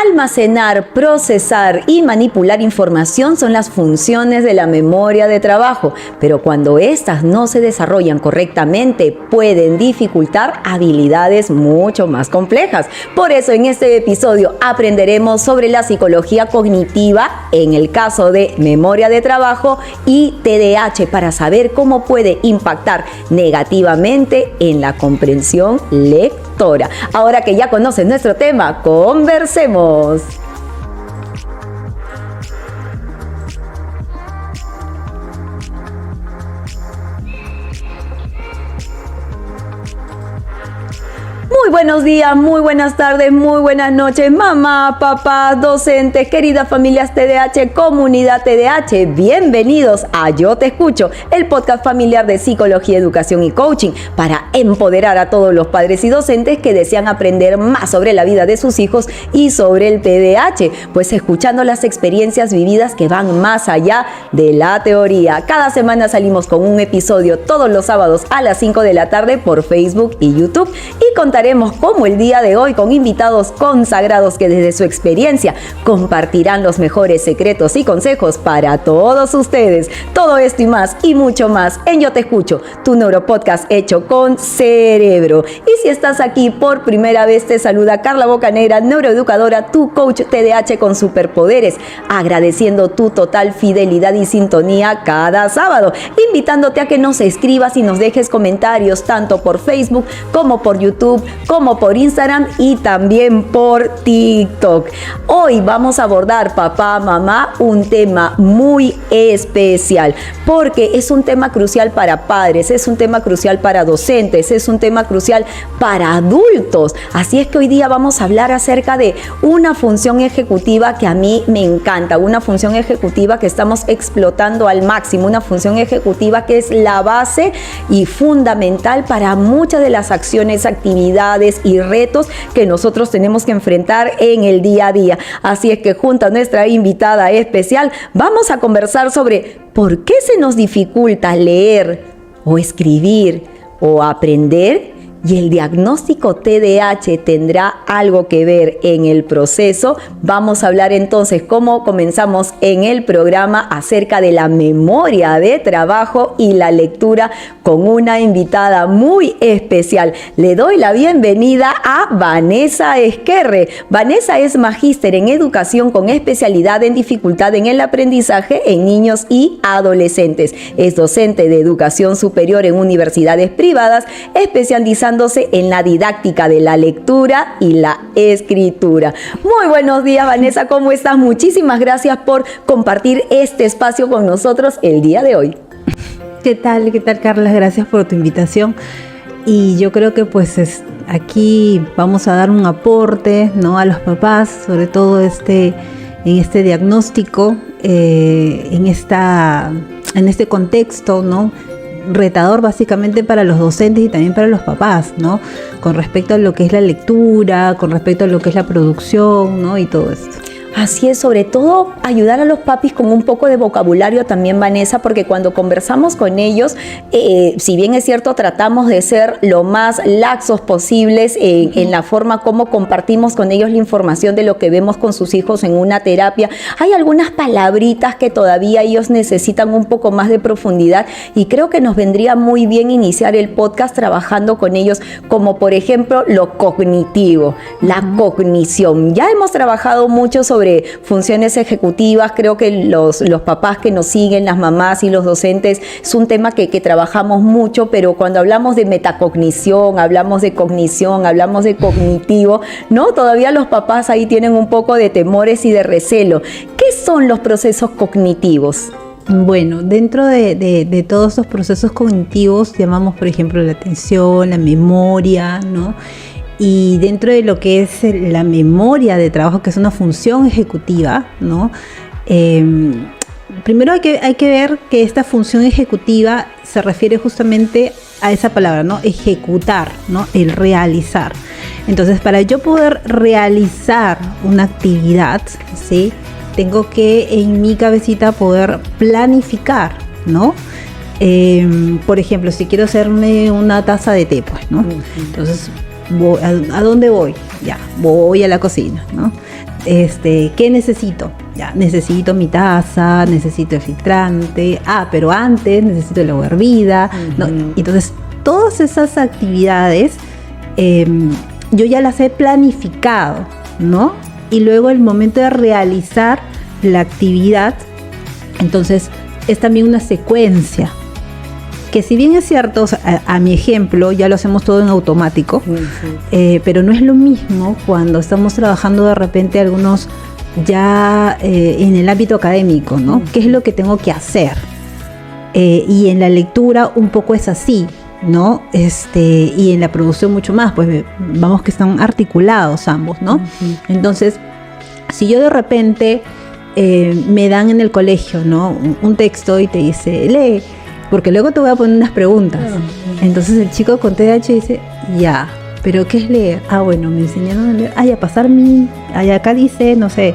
Almacenar, procesar y manipular información son las funciones de la memoria de trabajo, pero cuando éstas no se desarrollan correctamente, pueden dificultar habilidades mucho más complejas. Por eso en este episodio aprenderemos sobre la psicología cognitiva en el caso de memoria de trabajo y TDAH para saber cómo puede impactar negativamente en la comprensión lectora. Ahora que ya conoces nuestro tema, conversemos. Muy buenos días, muy buenas tardes, muy buenas noches, mamá, papá, docentes, queridas familias TDAH, comunidad TDAH. Bienvenidos a Yo Te Escucho, el podcast familiar de psicología, educación y coaching para empoderar a todos los padres y docentes que desean aprender más sobre la vida de sus hijos y sobre el TDAH, pues escuchando las experiencias vividas que van más allá de la teoría. Cada semana salimos con un episodio todos los sábados a las 5 de la tarde por Facebook y YouTube y contaremos como el día de hoy con invitados consagrados que desde su experiencia compartirán los mejores secretos y consejos para todos ustedes. Todo esto y más y mucho más en Yo Te Escucho, tu neuropodcast hecho con cerebro. Y si estás aquí por primera vez, te saluda Carla Bocanegra, neuroeducadora, tu coach TDAH con superpoderes, agradeciendo tu total fidelidad y sintonía cada sábado, invitándote a que nos escribas y nos dejes comentarios tanto por Facebook como por YouTube, como por Instagram y también por TikTok. Hoy vamos a abordar, papá, mamá, un tema muy especial, porque es un tema crucial para padres, es un tema crucial para docentes, es un tema crucial para adultos. Así es que hoy día vamos a hablar acerca de una función ejecutiva que a mí me encanta, una función ejecutiva que estamos explotando al máximo, una función ejecutiva que es la base y fundamental para muchas de las acciones, actividades y retos que nosotros tenemos que enfrentar en el día a día. Así es que junto a nuestra invitada especial vamos a conversar sobre por qué se nos dificulta leer o escribir o aprender. ¿Y el diagnóstico TDAH tendrá algo que ver en el proceso? Vamos a hablar entonces, como comenzamos en el programa, acerca de la memoria de trabajo y la lectura con una invitada muy especial. Le doy la bienvenida a Vanessa Esquerre. Vanessa es magíster en educación con especialidad en dificultad en el aprendizaje en niños y adolescentes. Es docente de educación superior en universidades privadas, especializando en la didáctica de la lectura y la escritura. Muy buenos días, Vanessa, ¿cómo estás? Muchísimas gracias por compartir este espacio con nosotros el día de hoy. ¿Qué tal, Carla? Gracias por tu invitación. Y yo creo que aquí vamos a dar un aporte, ¿no?, a los papás, sobre todo en este diagnóstico, en este contexto, ¿no?, retador básicamente para los docentes y también para los papás, ¿no?, con respecto a lo que es la lectura, con respecto a lo que es la producción, ¿no?, y todo esto. Así es, sobre todo ayudar a los papis con un poco de vocabulario también, Vanessa, porque cuando conversamos con ellos, si bien es cierto, tratamos de ser lo más laxos posibles en la forma como compartimos con ellos la información de lo que vemos con sus hijos en una terapia. Hay algunas palabritas que todavía ellos necesitan un poco más de profundidad y creo que nos vendría muy bien iniciar el podcast trabajando con ellos, como por ejemplo lo cognitivo, la cognición. Ya hemos trabajado mucho sobre funciones ejecutivas. Creo que los papás que nos siguen, las mamás y los docentes, es un tema que trabajamos mucho, pero cuando hablamos de metacognición, hablamos de cognición, hablamos de cognitivo, ¿no? Todavía los papás ahí tienen un poco de temores y de recelo. ¿Qué son los procesos cognitivos? Bueno, dentro de todos estos procesos cognitivos llamamos, por ejemplo, la atención, la memoria, ¿no? Y dentro de lo que es la memoria de trabajo, que es una función ejecutiva, ¿no? Primero hay que ver que esta función ejecutiva se refiere justamente a esa palabra, ¿no? Ejecutar, ¿no? El realizar. Entonces, para yo poder realizar una actividad, ¿sí?, tengo que en mi cabecita poder planificar, ¿no? Por ejemplo, si quiero hacerme una taza de té, pues, ¿no? Entonces ¿A dónde voy? Ya, voy a la cocina, ¿no? ¿Qué necesito? Ya, necesito mi taza, necesito el filtrante, pero antes necesito el agua hervida, ¿no? Entonces, todas esas actividades yo ya las he planificado, ¿no? Y luego el momento de realizar la actividad, entonces es también una secuencia, que si bien es cierto, o sea, a mi ejemplo, ya lo hacemos todo en automático, pero no es lo mismo cuando estamos trabajando de repente algunos ya en el ámbito académico, ¿no? ¿Qué es lo que tengo que hacer? Y en la lectura un poco es así, ¿no? Y en la producción mucho más, pues vamos que están articulados ambos, ¿no? Entonces, si yo de repente me dan en el colegio, ¿no? Un texto y te dice, lee, porque luego te voy a poner unas preguntas. Entonces el chico con TDAH dice, ya, ¿pero qué es leer? Bueno, me enseñaron a leer. Ya pasar acá dice, no sé,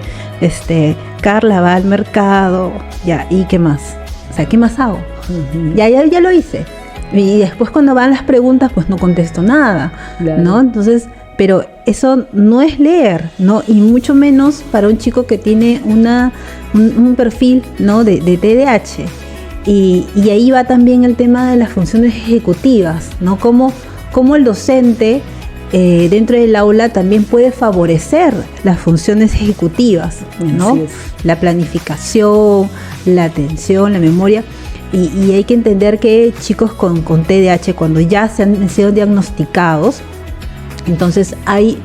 Carla va al mercado, ya, ¿y qué más? O sea, ¿qué más hago? Ya lo hice. Y después cuando van las preguntas, pues no contesto nada, claro, ¿no? Entonces, pero eso no es leer, ¿no? Y mucho menos para un chico que tiene un perfil, ¿no? de TDAH. Y ahí va también el tema de las funciones ejecutivas, ¿no? Cómo el docente dentro del aula también puede favorecer las funciones ejecutivas, ¿no? La planificación, la atención, la memoria. Y hay que entender que chicos con TDAH, cuando ya se han sido diagnosticados, entonces hay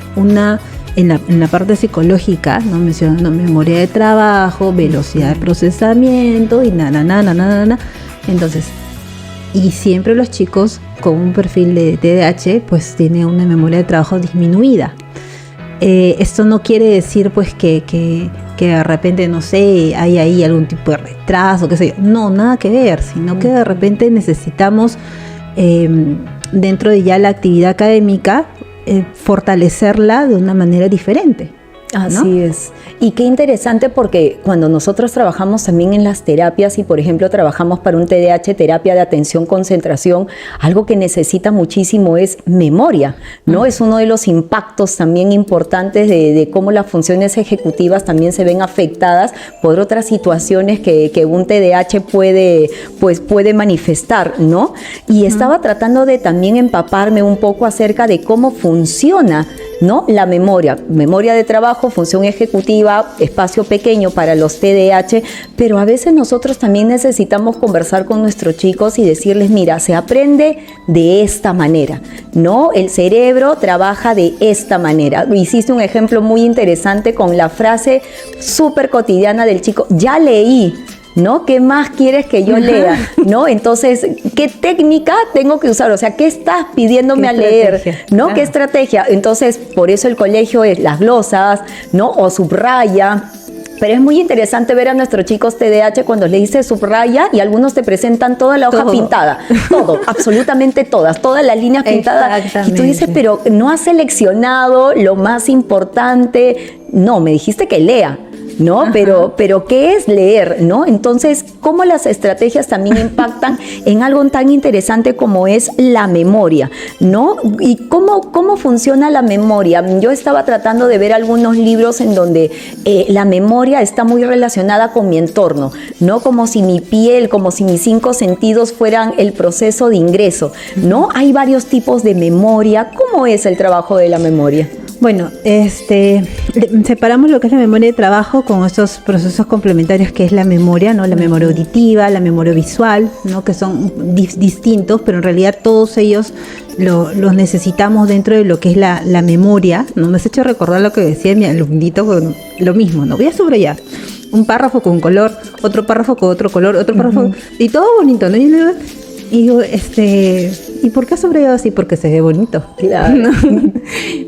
en la parte psicológica, ¿no? Mencionando memoria de trabajo, velocidad de procesamiento y Entonces, y siempre los chicos con un perfil de TDAH, pues tienen una memoria de trabajo disminuida. Esto no quiere decir pues que de repente, no sé, hay ahí algún tipo de retraso, qué sé yo. No, nada que ver, sino que de repente necesitamos, dentro de ya la actividad académica, fortalecerla de una manera diferente. Así, ¿no? Es. Y qué interesante, porque cuando nosotros trabajamos también en las terapias y por ejemplo trabajamos para un TDAH, terapia de atención concentración, algo que necesita muchísimo es memoria, ¿no? Es uno de los impactos también importantes de cómo las funciones ejecutivas también se ven afectadas por otras situaciones que un TDAH puede manifestar, ¿no? Y estaba tratando de también empaparme un poco acerca de cómo funciona, ¿no? La memoria de trabajo, función ejecutiva, espacio pequeño para los TDAH, pero a veces nosotros también necesitamos conversar con nuestros chicos y decirles, mira, se aprende de esta manera, ¿no? El cerebro trabaja de esta manera. Hiciste un ejemplo muy interesante con la frase súper cotidiana del chico, ya leí, ¿no? ¿Qué más quieres que yo lea? ¿No? Entonces, ¿qué técnica tengo que usar? O sea, ¿qué estás pidiéndome a leer? ¿No? Claro. ¿Qué estrategia? Entonces, por eso el colegio es las glosas, ¿no? O subraya. Pero es muy interesante ver a nuestros chicos TDAH cuando le dices subraya y algunos te presentan toda la hoja pintada. Todo, absolutamente todas las líneas pintadas. Y tú dices, pero no has seleccionado lo más importante. No, me dijiste que lea, ¿no? Pero ¿qué es leer, no? Entonces, ¿cómo las estrategias también impactan en algo tan interesante como es la memoria, ¿no? ¿Y cómo funciona la memoria? Yo estaba tratando de ver algunos libros en donde la memoria está muy relacionada con mi entorno, ¿no? Como si mi piel, como si mis 5 sentidos fueran el proceso de ingreso, ¿no? Hay varios tipos de memoria. ¿Cómo es el trabajo de la memoria? Bueno, separamos lo que es la memoria de trabajo con estos procesos complementarios que es la memoria, ¿no? La memoria auditiva, la memoria visual, ¿no? Que son distintos, pero en realidad todos ellos los necesitamos dentro de lo que es la memoria, ¿no? Me has hecho recordar lo que decía mi alumnito con lo mismo, ¿no? Voy a subrayar un párrafo con un color, otro párrafo con otro color, otro párrafo, y todo bonito, ¿no? Y digo, ¿y por qué has subrayado así? Porque se ve bonito. Claro. ¿No?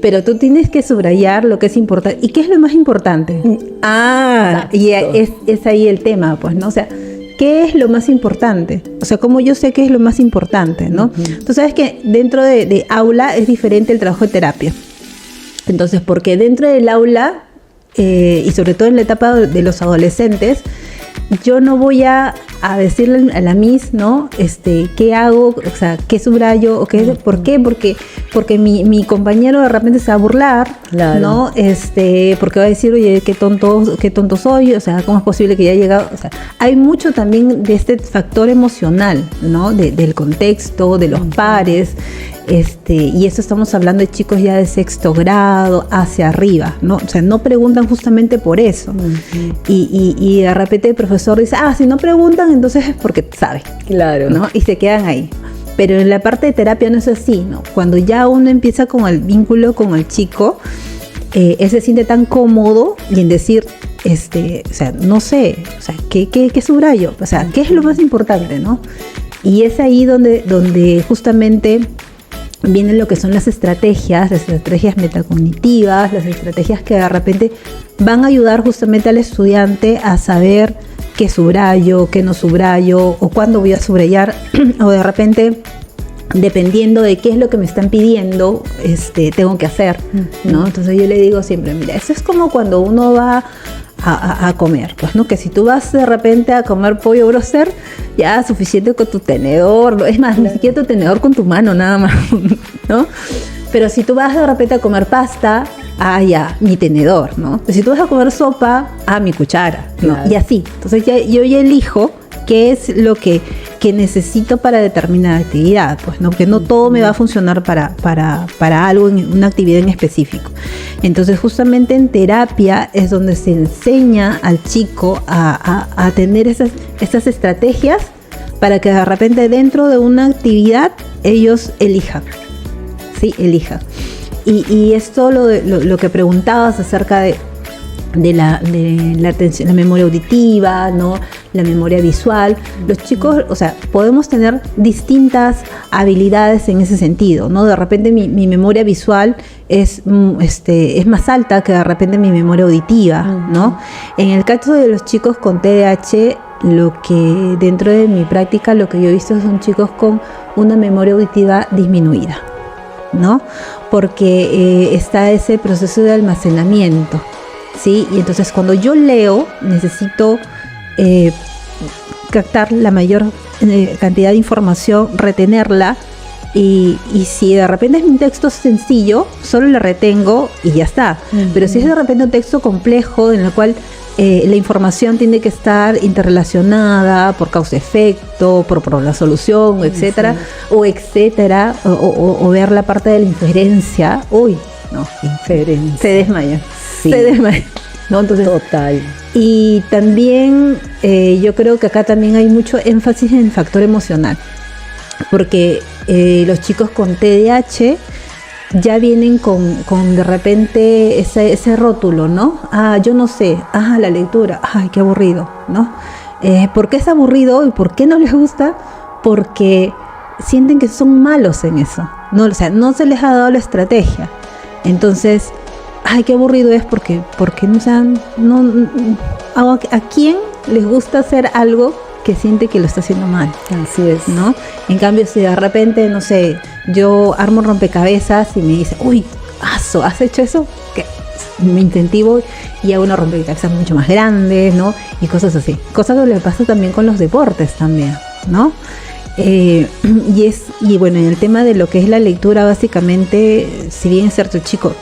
Pero tú tienes que subrayar lo que es importante. ¿Y qué es lo más importante? Y es ahí el tema, pues, ¿no? O sea, ¿qué es lo más importante? O sea, ¿cómo yo sé qué es lo más importante, no? Tú sabes que dentro de aula es diferente el trabajo de terapia. Entonces, porque dentro del aula, y sobre todo en la etapa de los adolescentes, yo no voy a a decirle a la Miss, ¿no? ¿Qué hago? O sea, ¿qué subrayo? ¿O qué? ¿Por qué? Porque mi compañero de repente se va a burlar, Claro. ¿no? Porque va a decir, oye, qué tonto soy, o sea, ¿cómo es posible que ya haya llegado? O sea, hay mucho también de este factor emocional, ¿no? Del contexto, de los pares, y eso estamos hablando de chicos ya de sexto grado hacia arriba, ¿no? O sea, no preguntan justamente por eso. Y de repente el profesor dice, si no preguntan, entonces es porque sabe, Claro. ¿no? Y se quedan ahí. Pero en la parte de terapia no es así, ¿no? Cuando ya uno empieza con el vínculo con el chico, él se siente tan cómodo y en decir, o sea, no sé, o sea, ¿qué subrayo? O sea, ¿qué es lo más importante, no? Y es ahí donde justamente vienen lo que son las estrategias metacognitivas, las estrategias que de repente van a ayudar justamente al estudiante a saber qué subrayo, qué no subrayo, o cuándo voy a subrayar, o de repente, dependiendo de qué es lo que me están pidiendo, tengo que hacer, ¿no? Entonces yo le digo siempre, mira, eso es como cuando uno va a comer, pues, ¿no? Que si tú vas de repente a comer pollo broster, ya suficiente con tu tenedor, ¿no? Es más, ni siquiera tu tenedor, con tu mano nada más, ¿no? Pero si tú vas de repente a comer pasta, ya, mi tenedor, ¿no? Si tú vas a comer sopa, mi cuchara, ¿no? Claro. Y así. Entonces yo ya elijo qué es lo que necesito para determinada actividad, pues, ¿no? Porque no todo me va a funcionar para algo, en una actividad en específico. Entonces, justamente en terapia es donde se enseña al chico a tener esas estrategias para que de repente dentro de una actividad ellos elijan, ¿sí? Elijan. Y esto lo que preguntabas acerca de la atención, la memoria auditiva, ¿no? La memoria visual. Los chicos, o sea, podemos tener distintas habilidades en ese sentido, ¿no? De repente mi memoria visual es más alta que de repente mi memoria auditiva, ¿no? En el caso de los chicos con TDAH, lo que dentro de mi práctica, lo que yo he visto son chicos con una memoria auditiva disminuida, ¿no? Porque está ese proceso de almacenamiento, ¿sí? Y entonces cuando yo leo, necesito captar la mayor cantidad de información, retenerla, y si de repente es un texto sencillo, solo lo retengo y ya está. Pero si es de repente un texto complejo en el cual la información tiene que estar interrelacionada por causa-efecto, por la solución, etcétera, o ver la parte de la inferencia, Inferencia. se desmaya. Sí. Se desmaya, ¿no? Entonces, Total. y también yo creo que acá también hay mucho énfasis en el factor emocional, porque los chicos con TDAH ya vienen con de repente ese rótulo, ¿no? Yo no sé, la lectura, qué aburrido, ¿no? ¿Por qué es aburrido y por qué no les gusta? Porque sienten que son malos en eso, ¿no? O sea, no se les ha dado la estrategia. Entonces, qué aburrido es porque no sean, ¿a quién les gusta hacer algo que siente que lo está haciendo mal? Así es. ¿No? En cambio, si de repente, no sé, yo armo rompecabezas y me dice, ¿has hecho eso? Que me incentivo y hago una rompecabezas mucho más grande, ¿no? Y cosas así. Cosas que le pasa también con los deportes también, ¿no? Y bueno, en el tema de lo que es la lectura, básicamente, si bien es cierto, el chico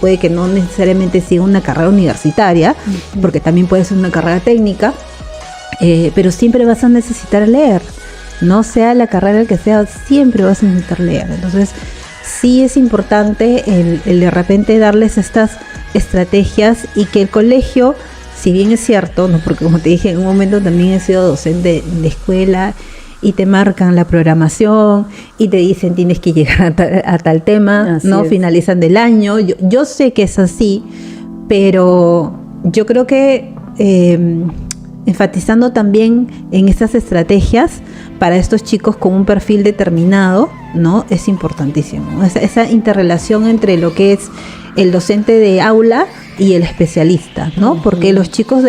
puede que no necesariamente siga una carrera universitaria, porque también puede ser una carrera técnica, pero siempre vas a necesitar leer, no sea la carrera que sea, siempre vas a necesitar leer. Entonces sí es importante el de repente darles estas estrategias, y que el colegio, si bien es cierto, ¿no? Porque como te dije, en un momento también he sido docente de escuela, y te marcan la programación y te dicen tienes que llegar a tal tema, así ¿no? Es. Finalizan del año. Yo sé que es así, pero yo creo que enfatizando también en esas estrategias para estos chicos con un perfil determinado, ¿no? Es importantísimo. Esa interrelación entre lo que es el docente de aula y el especialista, ¿no? Porque los chicos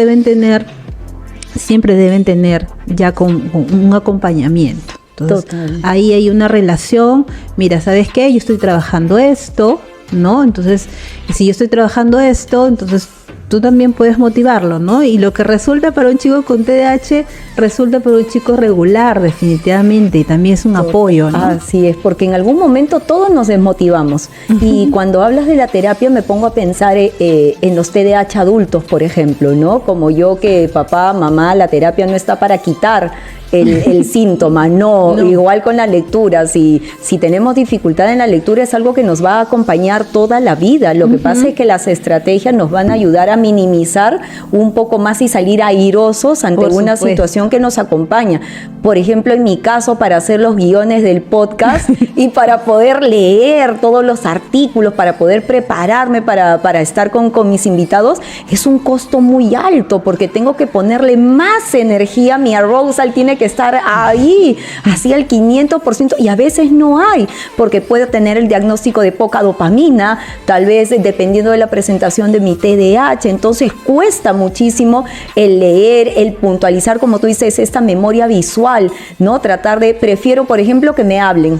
siempre deben tener ya con un acompañamiento. Entonces, Total. ahí hay una relación. Mira, ¿sabes qué? Yo estoy trabajando esto, ¿no? Entonces, si yo estoy trabajando esto, entonces tú también puedes motivarlo, ¿no? Y lo que resulta para un chico con TDAH, resulta para un chico regular, definitivamente, y también es un apoyo, ¿no? Así es, porque en algún momento todos nos desmotivamos. Y cuando hablas de la terapia me pongo a pensar en los TDAH adultos, por ejemplo, ¿no? Como yo, que papá, mamá, la terapia no está para quitar el síntoma, no, igual con la lectura, si tenemos dificultad en la lectura es algo que nos va a acompañar toda la vida. Lo que pasa es que las estrategias nos van a ayudar a minimizar un poco más y salir airosos ante una situación que nos acompaña. Por ejemplo, en mi caso, para hacer los guiones del podcast y para poder leer todos los artículos, para poder prepararme para estar con mis invitados, es un costo muy alto porque tengo que ponerle más energía. Mi arousal tiene que estar ahí, así al 500%, y a veces no hay, porque puedo tener el diagnóstico de poca dopamina, tal vez dependiendo de la presentación de mi TDAH. Entonces cuesta muchísimo el leer, el puntualizar, como tú dices, esta memoria visual, ¿no? Prefiero, por ejemplo, que me hablen.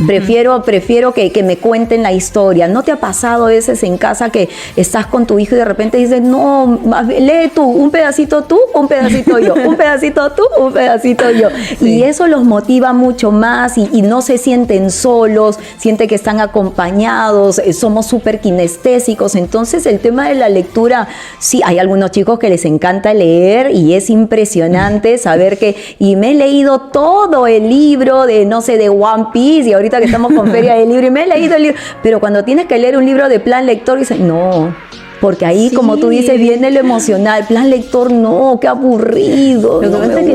Prefiero que me cuenten la historia. ¿No te ha pasado a veces en casa que estás con tu hijo y de repente dices, no, lee tú, un pedacito tú, un pedacito yo, un pedacito tú, un pedacito yo? Sí. Y eso los motiva mucho más y no se sienten solos, sienten que están acompañados, somos súper kinestésicos. Entonces el tema de la lectura, sí, hay algunos chicos que les encanta leer y es impresionante saber y me he leído todo el libro de, no sé, de One Piece, y ahorita que estamos con Feria del Libro, y me he leído el libro, pero cuando tienes que leer un libro de plan lector, dices, no, porque ahí, como tú dices, viene lo emocional. Plan lector, no, qué aburrido. Lo que pasa es que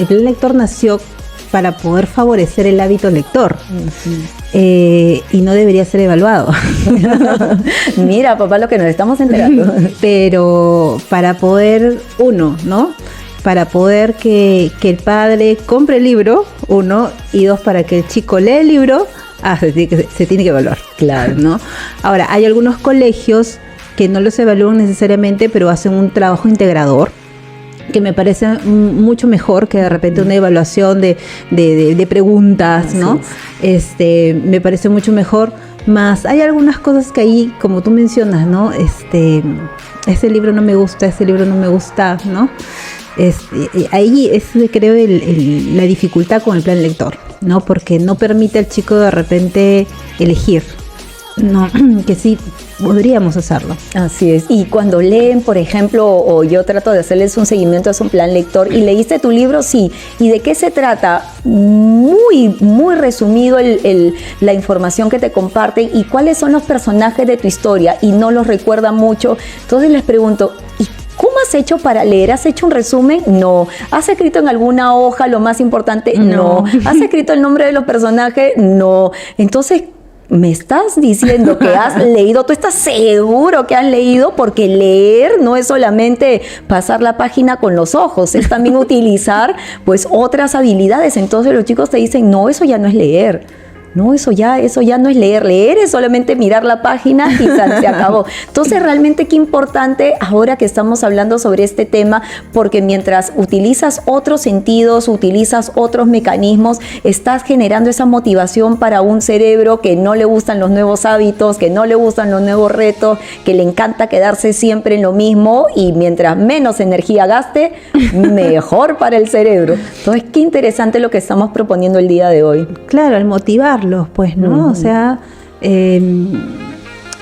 el plan lector nació para poder favorecer el hábito lector. Y no debería ser evaluado. Mira, papá, lo que nos estamos enterando. Pero para poder, ¿no? Para poder que el padre compre el libro, 1, y 2, para que el chico lea el libro, se tiene que evaluar. Claro, ¿no? Ahora, hay algunos colegios que no los evalúan necesariamente, pero hacen un trabajo integrador, que me parece mucho mejor que de repente una evaluación de preguntas, ¿no? Me parece mucho mejor. Más hay algunas cosas que ahí, como tú mencionas, ¿no? Ese libro no me gusta, ¿no? Ahí es, creo, la dificultad con el plan lector, ¿no? Porque no permite al chico de repente elegir, ¿no? Que sí podríamos hacerlo. Así es. Y cuando leen, por ejemplo, o yo trato de hacerles un seguimiento a un plan lector, y leíste tu libro, sí. ¿Y de qué se trata? Muy, muy resumido la información que te comparten y cuáles son los personajes de tu historia, y no los recuerda mucho. Entonces les pregunto, ¿y cómo has hecho para leer? ¿Has hecho un resumen? No. ¿Has escrito en alguna hoja lo más importante? No. ¿Has escrito el nombre de los personajes? No. Entonces, me estás diciendo que has leído, tú estás seguro que has leído, porque leer no es solamente pasar la página con los ojos, es también utilizar pues otras habilidades. Entonces los chicos te dicen, no, eso ya no es leer. No, eso ya no es leer. Leer es solamente mirar la página y se acabó. Entonces, realmente qué importante ahora que estamos hablando sobre este tema, porque mientras utilizas otros sentidos, utilizas otros mecanismos, estás generando esa motivación para un cerebro que no le gustan los nuevos hábitos, que no le gustan los nuevos retos, que le encanta quedarse siempre en lo mismo, y mientras menos energía gaste, mejor para el cerebro. Entonces, qué interesante lo que estamos proponiendo el día de hoy. Claro, el motivarlos, pues, ¿no? O sea,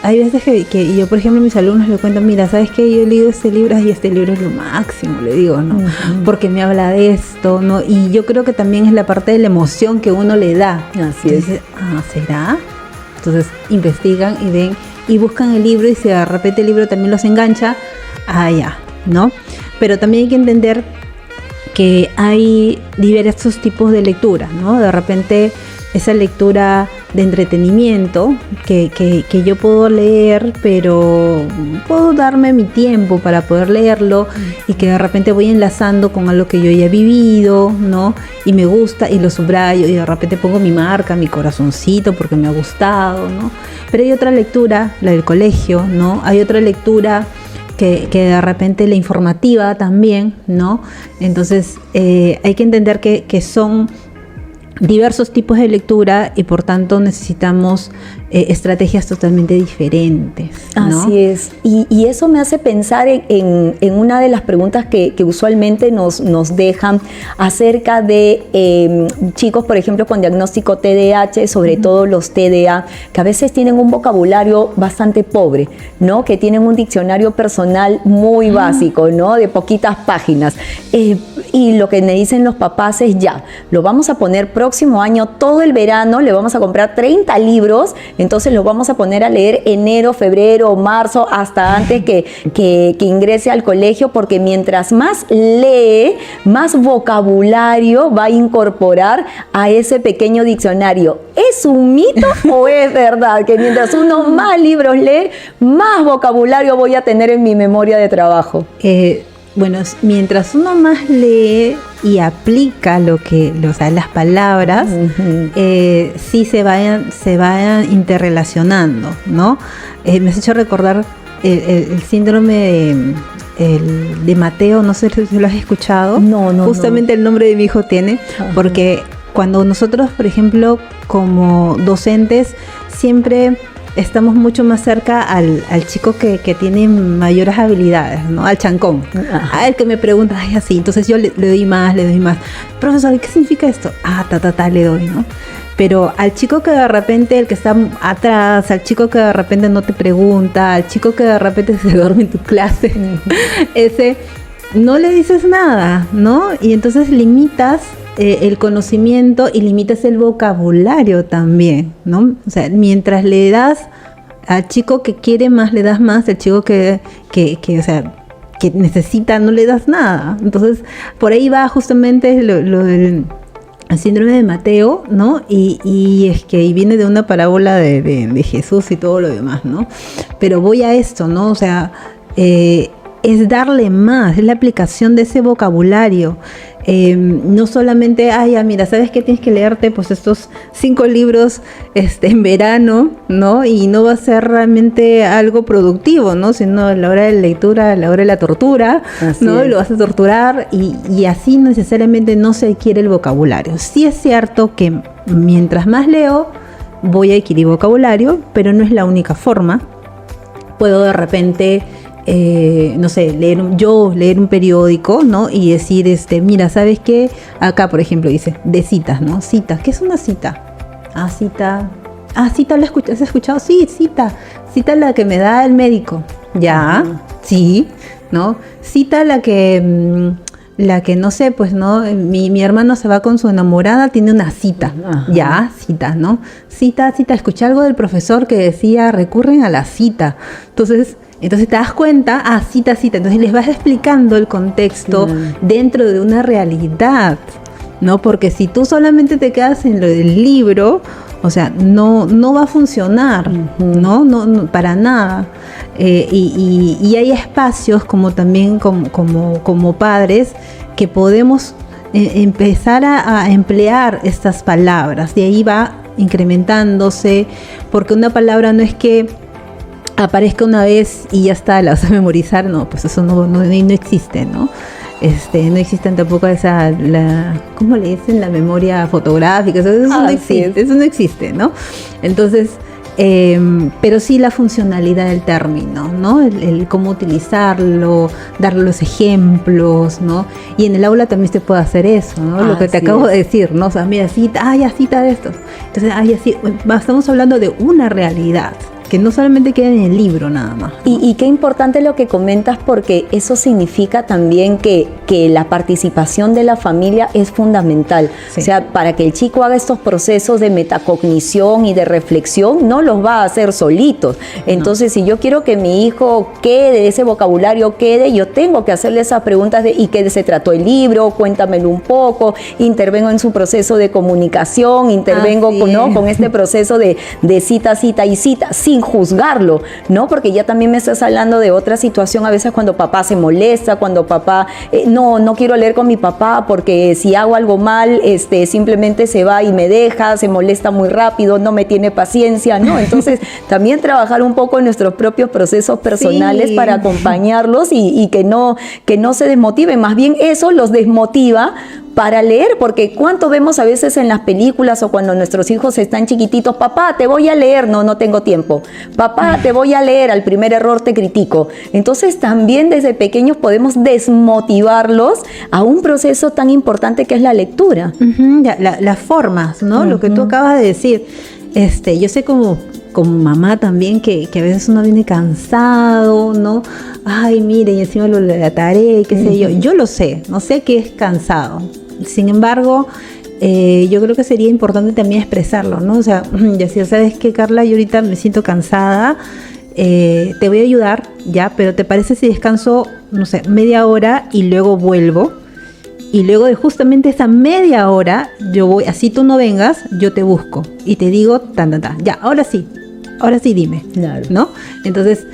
hay veces que yo, por ejemplo, a mis alumnos les cuento, mira, ¿sabes qué? Yo he leído este libro y este libro es lo máximo, le digo, ¿no? Porque me habla de esto, ¿no? Y yo creo que también es la parte de la emoción que uno le da. Así es. ¿Será? Entonces investigan y ven y buscan el libro, y si de repente el libro también los engancha, ya, ¿no? Pero también hay que entender que hay diversos tipos de lectura, ¿no? De repente esa lectura de entretenimiento que yo puedo leer, pero puedo darme mi tiempo para poder leerlo, y que de repente voy enlazando con algo que yo ya he vivido, ¿no? Y me gusta y lo subrayo, y de repente pongo mi marca, mi corazoncito, porque me ha gustado, ¿no? Pero hay otra lectura, la del colegio, ¿no? Hay otra lectura que de repente la informativa también, ¿no? Entonces hay que entender que son diversos tipos de lectura, y por tanto necesitamos estrategias totalmente diferentes, ¿no? Así es. Y eso me hace pensar en una de las preguntas que usualmente nos dejan acerca de chicos, por ejemplo, con diagnóstico TDAH, sobre todo los TDA, que a veces tienen un vocabulario bastante pobre, ¿no? Que tienen un diccionario personal muy básico, ¿no? De poquitas páginas. Y lo que me dicen los papás es ya, lo vamos a poner próximo año, todo el verano, le vamos a comprar 30 libros, entonces lo vamos a poner a leer enero, febrero, marzo, hasta antes que ingrese al colegio, porque mientras más lee, más vocabulario va a incorporar a ese pequeño diccionario. ¿Es un mito o es verdad que mientras uno más libros lee, más vocabulario voy a tener en mi memoria de trabajo? Bueno, mientras uno más lee y aplica las palabras, sí se vayan interrelacionando, ¿no? Me has hecho recordar el síndrome de Mateo, no sé si lo has escuchado. No. Justamente el nombre de mi hijo tiene, porque cuando nosotros, por ejemplo, como docentes, siempre estamos mucho más cerca al chico que tiene mayores habilidades, ¿no? Al chancón. A él que me pregunta, ay, así. Entonces yo le doy más. Profesor, ¿qué significa esto? Le doy, ¿no? Pero al chico que de repente, el que está atrás, al chico que de repente no te pregunta, al chico que de repente se duerme en tu clase, ese no le dices nada, ¿no? Y entonces limitas el conocimiento y limitas el vocabulario también, ¿no? O sea, mientras le das al chico que quiere más, le das más, al chico que necesita, no le das nada. Entonces, por ahí va justamente lo del el síndrome de Mateo, ¿no? Y viene de una parábola de Jesús y todo lo demás, ¿no? Pero voy a esto, ¿no? O sea, es darle más, es la aplicación de ese vocabulario. No solamente, mira, ¿sabes qué? Tienes que leerte pues estos 5 libros en verano, ¿no? Y no va a ser realmente algo productivo, ¿no? Sino a la hora de la lectura, a la hora de la tortura, así ¿no? Es. Lo vas a torturar y así necesariamente no se adquiere el vocabulario. Sí es cierto que mientras más leo, voy a adquirir vocabulario, pero no es la única forma. Puedo de repente no sé, leer un periódico, ¿no? Y decir, mira, ¿sabes qué? Acá, por ejemplo, dice, de citas, ¿no? Citas, ¿qué es una cita? Cita, ¿has escuchado? Sí, cita la que me da el médico. Ya, sí, ¿no? Cita la que no sé, pues, ¿no? Mi hermano se va con su enamorada, tiene una cita. Ajá. Ya, cita, ¿no? Cita, escuché algo del profesor que decía, recurren a la cita. Entonces te das cuenta, cita. Entonces les vas explicando el contexto dentro de una realidad, ¿no? Porque si tú solamente te quedas en lo del libro, o sea, no va a funcionar, no, para nada. Y hay espacios como también como padres que podemos empezar a emplear estas palabras. De ahí va incrementándose, porque una palabra no es que aparezca una vez y ya está, la vas a memorizar, no, pues eso no existe, ¿no? No existen tampoco ¿cómo le dicen? La memoria fotográfica, eso no existe, ¿no? Entonces, pero sí la funcionalidad del término, ¿no? El cómo utilizarlo, darle los ejemplos, ¿no? Y en el aula también se puede hacer eso, ¿no? Lo que te acabo de decir, ¿no? O sea, mira, cita de estos. Entonces, así, estamos hablando de una realidad que no solamente queda en el libro nada más, ¿no? Y qué importante lo que comentas, porque eso significa también que la participación de la familia es fundamental. Sí. O sea, para que el chico haga estos procesos de metacognición y de reflexión, no los va a hacer solitos. Entonces, si yo quiero que mi hijo ese vocabulario quede, yo tengo que hacerle esas preguntas de ¿y qué se trató el libro? Cuéntamelo un poco. Intervengo en su proceso de comunicación, intervengo con este proceso de cita y cita, sin juzgarlo, ¿no? Porque ya también me estás hablando de otra situación, a veces cuando papá se molesta, cuando papá, no quiero leer con mi papá porque si hago algo mal, simplemente se va y me deja, se molesta muy rápido, no me tiene paciencia, ¿no? Entonces, también trabajar un poco en nuestros propios procesos personales para acompañarlos y que no se desmotiven, más bien eso los desmotiva para leer, porque cuánto vemos a veces en las películas o cuando nuestros hijos están chiquititos, papá, te voy a leer, no tengo tiempo, papá, te voy a leer, al primer error te critico. Entonces también desde pequeños podemos desmotivarlos a un proceso tan importante que es la lectura. Las formas, ¿no? Lo que tú acabas de decir. Yo sé como mamá también que a veces uno viene cansado, ¿no? Ay, mire, y encima lo de la tarea y qué sé yo. Yo lo sé, no sé que es cansado. Sin embargo, yo creo que sería importante también expresarlo, ¿no? O sea, ya si sabes que Carla, yo ahorita me siento cansada, te voy a ayudar, ya, pero ¿te parece si descanso, no sé, media hora y luego vuelvo? Y luego de justamente esa media hora, yo voy, así tú no vengas, yo te busco y te digo, ya, ahora sí dime, claro, ¿no? Entonces,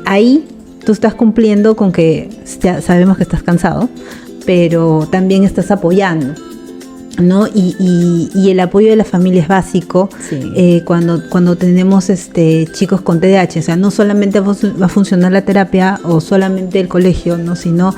ahí tú estás cumpliendo con que ya sabemos que estás cansado, pero también estás apoyando, ¿no? Y el apoyo de la familia es básico. Sí. Cuando tenemos chicos con TDAH, o sea, no solamente va a funcionar la terapia o solamente el colegio, ¿no? Sino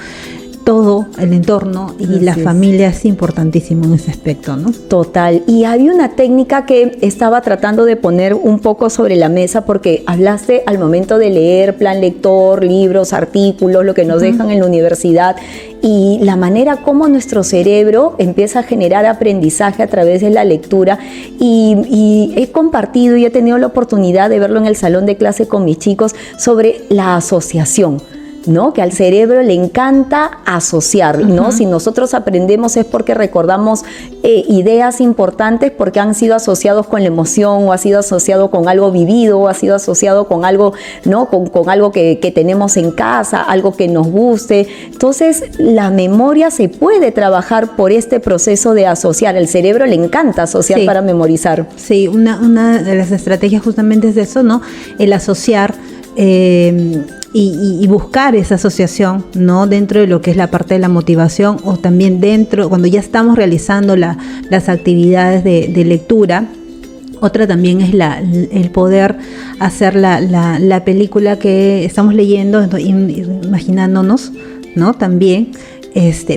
todo el entorno y la familia es importantísimo en ese aspecto, ¿no? Total. Y había una técnica que estaba tratando de poner un poco sobre la mesa porque hablaste al momento de leer plan lector, libros, artículos, lo que nos dejan en la universidad y la manera como nuestro cerebro empieza a generar aprendizaje a través de la lectura y he compartido y he tenido la oportunidad de verlo en el salón de clase con mis chicos sobre la asociación, ¿no? Que al cerebro le encanta asociar, ¿no? Si nosotros aprendemos es porque recordamos ideas importantes porque han sido asociados con la emoción o ha sido asociado con algo vivido o ha sido asociado con algo, ¿no? Con algo que tenemos en casa, algo que nos guste. Entonces, la memoria se puede trabajar por este proceso de asociar. El cerebro le encanta asociar para memorizar. Sí, una de las estrategias justamente es eso, ¿no? El asociar y buscar esa asociación, ¿no? Dentro de lo que es la parte de la motivación o también dentro, cuando ya estamos realizando las actividades de lectura. Otra también es el poder hacer la película que estamos leyendo, imaginándonos, ¿no? También.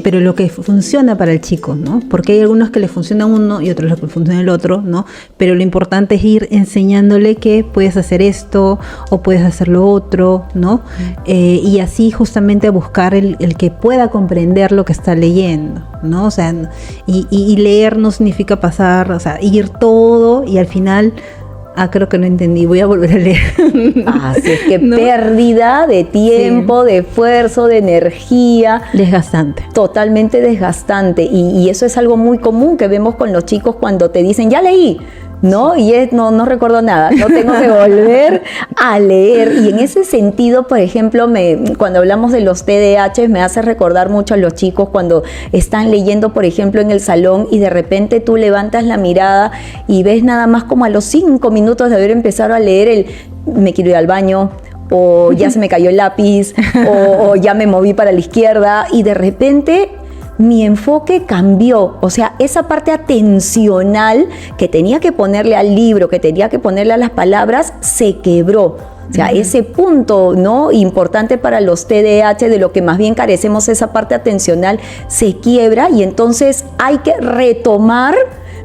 Pero lo que funciona para el chico, ¿no? Porque hay algunos que le funciona uno y otros que le funciona el otro, ¿no? Pero lo importante es ir enseñándole que puedes hacer esto o puedes hacer lo otro, ¿no? Y así justamente buscar el que pueda comprender lo que está leyendo, ¿no? O sea, y leer no significa pasar, o sea, ir todo y al final... creo que no entendí, voy a volver a leer. Así es que ¿no? Pérdida de tiempo, de esfuerzo, de energía. Desgastante. Totalmente desgastante. Y eso es algo muy común que vemos con los chicos cuando te dicen, ya leí, ¿no? Y no recuerdo nada, no tengo que volver a leer. Y en ese sentido, por ejemplo, cuando hablamos de los TDAH, me hace recordar mucho a los chicos cuando están leyendo, por ejemplo, en el salón y de repente tú levantas la mirada y ves nada más como a los 5 minutos de haber empezado a leer me quiero ir al baño, o ya se me cayó el lápiz, o ya me moví para la izquierda y de repente... mi enfoque cambió, o sea, esa parte atencional que tenía que ponerle al libro, que tenía que ponerle a las palabras, se quebró. O sea, ese punto, ¿no? Importante para los TDAH, de lo que más bien carecemos, esa parte atencional, se quiebra y entonces hay que retomar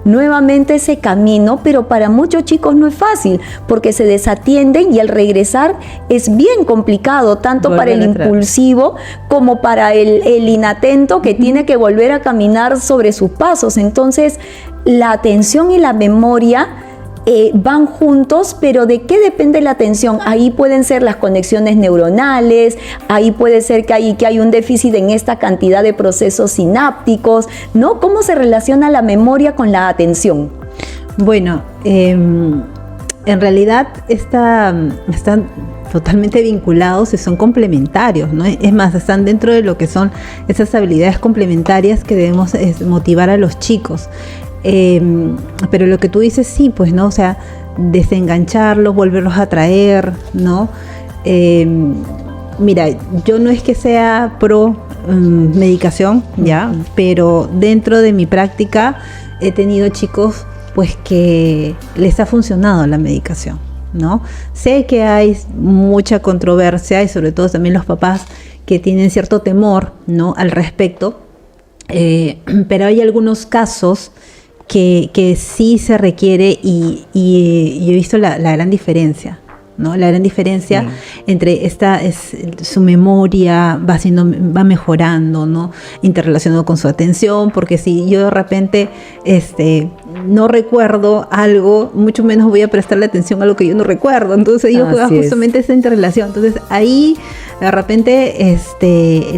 nuevamente ese camino, pero para muchos chicos no es fácil porque se desatienden y el regresar es bien complicado, tanto para el impulsivo como para el inatento que tiene que volver a caminar sobre sus pasos. Entonces, la atención y la memoria van juntos, pero ¿de qué depende la atención? Ahí pueden ser las conexiones neuronales, ahí puede ser que hay un déficit en esta cantidad de procesos sinápticos, ¿no? ¿Cómo se relaciona la memoria con la atención? Bueno, en realidad están totalmente vinculados y son complementarios, ¿no? Es más, están dentro de lo que son esas habilidades complementarias que debemos motivar a los chicos. Pero lo que tú dices, sí, pues, ¿no? O sea, desengancharlos, volverlos a traer, ¿no? Mira, yo no es que sea pro medicación, ¿ya? Pero dentro de mi práctica he tenido chicos, pues, que les ha funcionado la medicación, ¿no? Sé que hay mucha controversia y sobre todo también los papás que tienen cierto temor, ¿no? Al respecto. pero hay algunos casos que sí se requiere y yo he visto la gran diferencia, ¿no? La gran diferencia entre su memoria va mejorando, ¿no? Interrelacionado con su atención, porque si yo de repente no recuerdo algo, mucho menos voy a prestarle atención a lo que yo no recuerdo. Entonces yo juego justamente esa interrelación. Entonces ahí de repente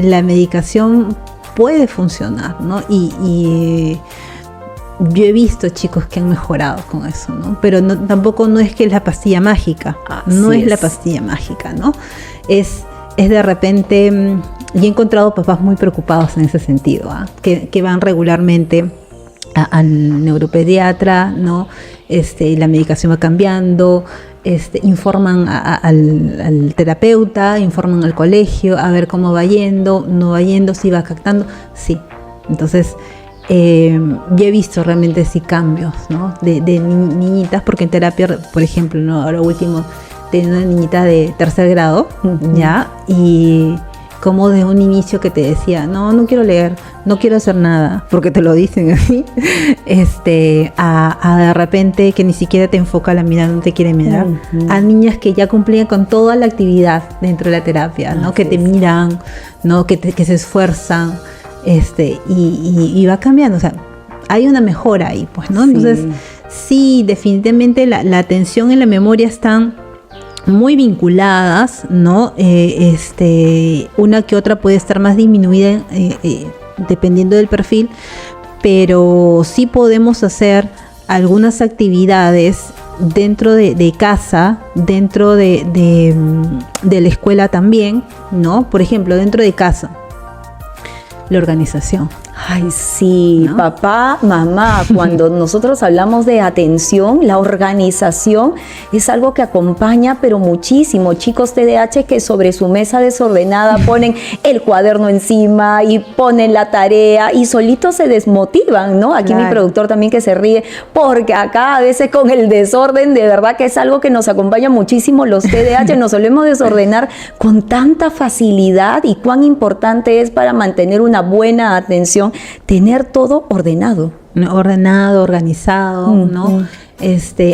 la medicación puede funcionar, ¿no? Y yo he visto chicos que han mejorado con eso, ¿no? Pero tampoco no es que es la pastilla mágica, la pastilla mágica, ¿no? Es de repente, y he encontrado papás muy preocupados en ese sentido, que van regularmente al neuropediatra, ¿no? La medicación va cambiando, informan al terapeuta, informan al colegio, a ver cómo va yendo, no va yendo, si va captando, sí. Entonces, yo he visto realmente sí cambios, ¿no? de niñitas, porque en terapia, por ejemplo, ¿no? Ahora último, tenía una niñita de 3er grado, ¿ya? Y como de un inicio que te decía, no quiero leer, no quiero hacer nada, porque te lo dicen así, a de repente que ni siquiera te enfoca la mirada, no te quiere mirar, a niñas que ya cumplían con toda la actividad dentro de la terapia, ¿no? Que te miran, ¿no? Que se esfuerzan, y va cambiando, o sea, hay una mejora ahí, pues, ¿no? Entonces, sí, definitivamente la atención y la memoria están muy vinculadas, ¿no? Una que otra puede estar más disminuida dependiendo del perfil, pero sí podemos hacer algunas actividades dentro de casa, dentro de la escuela también, ¿no? Por ejemplo, dentro de casa, la organización. Ay, sí, ¿no? Papá, mamá, cuando nosotros hablamos de atención, la organización es algo que acompaña, pero muchísimo. Chicos TDAH que sobre su mesa desordenada ponen el cuaderno encima y ponen la tarea y solitos se desmotivan, ¿no? Aquí mi productor también que se ríe, porque acá a veces con el desorden, de verdad que es algo que nos acompaña muchísimo los TDAH, nos solemos desordenar con tanta facilidad, y cuán importante es para mantener una buena atención tener todo ordenado. Ordenado, organizado, ¿no?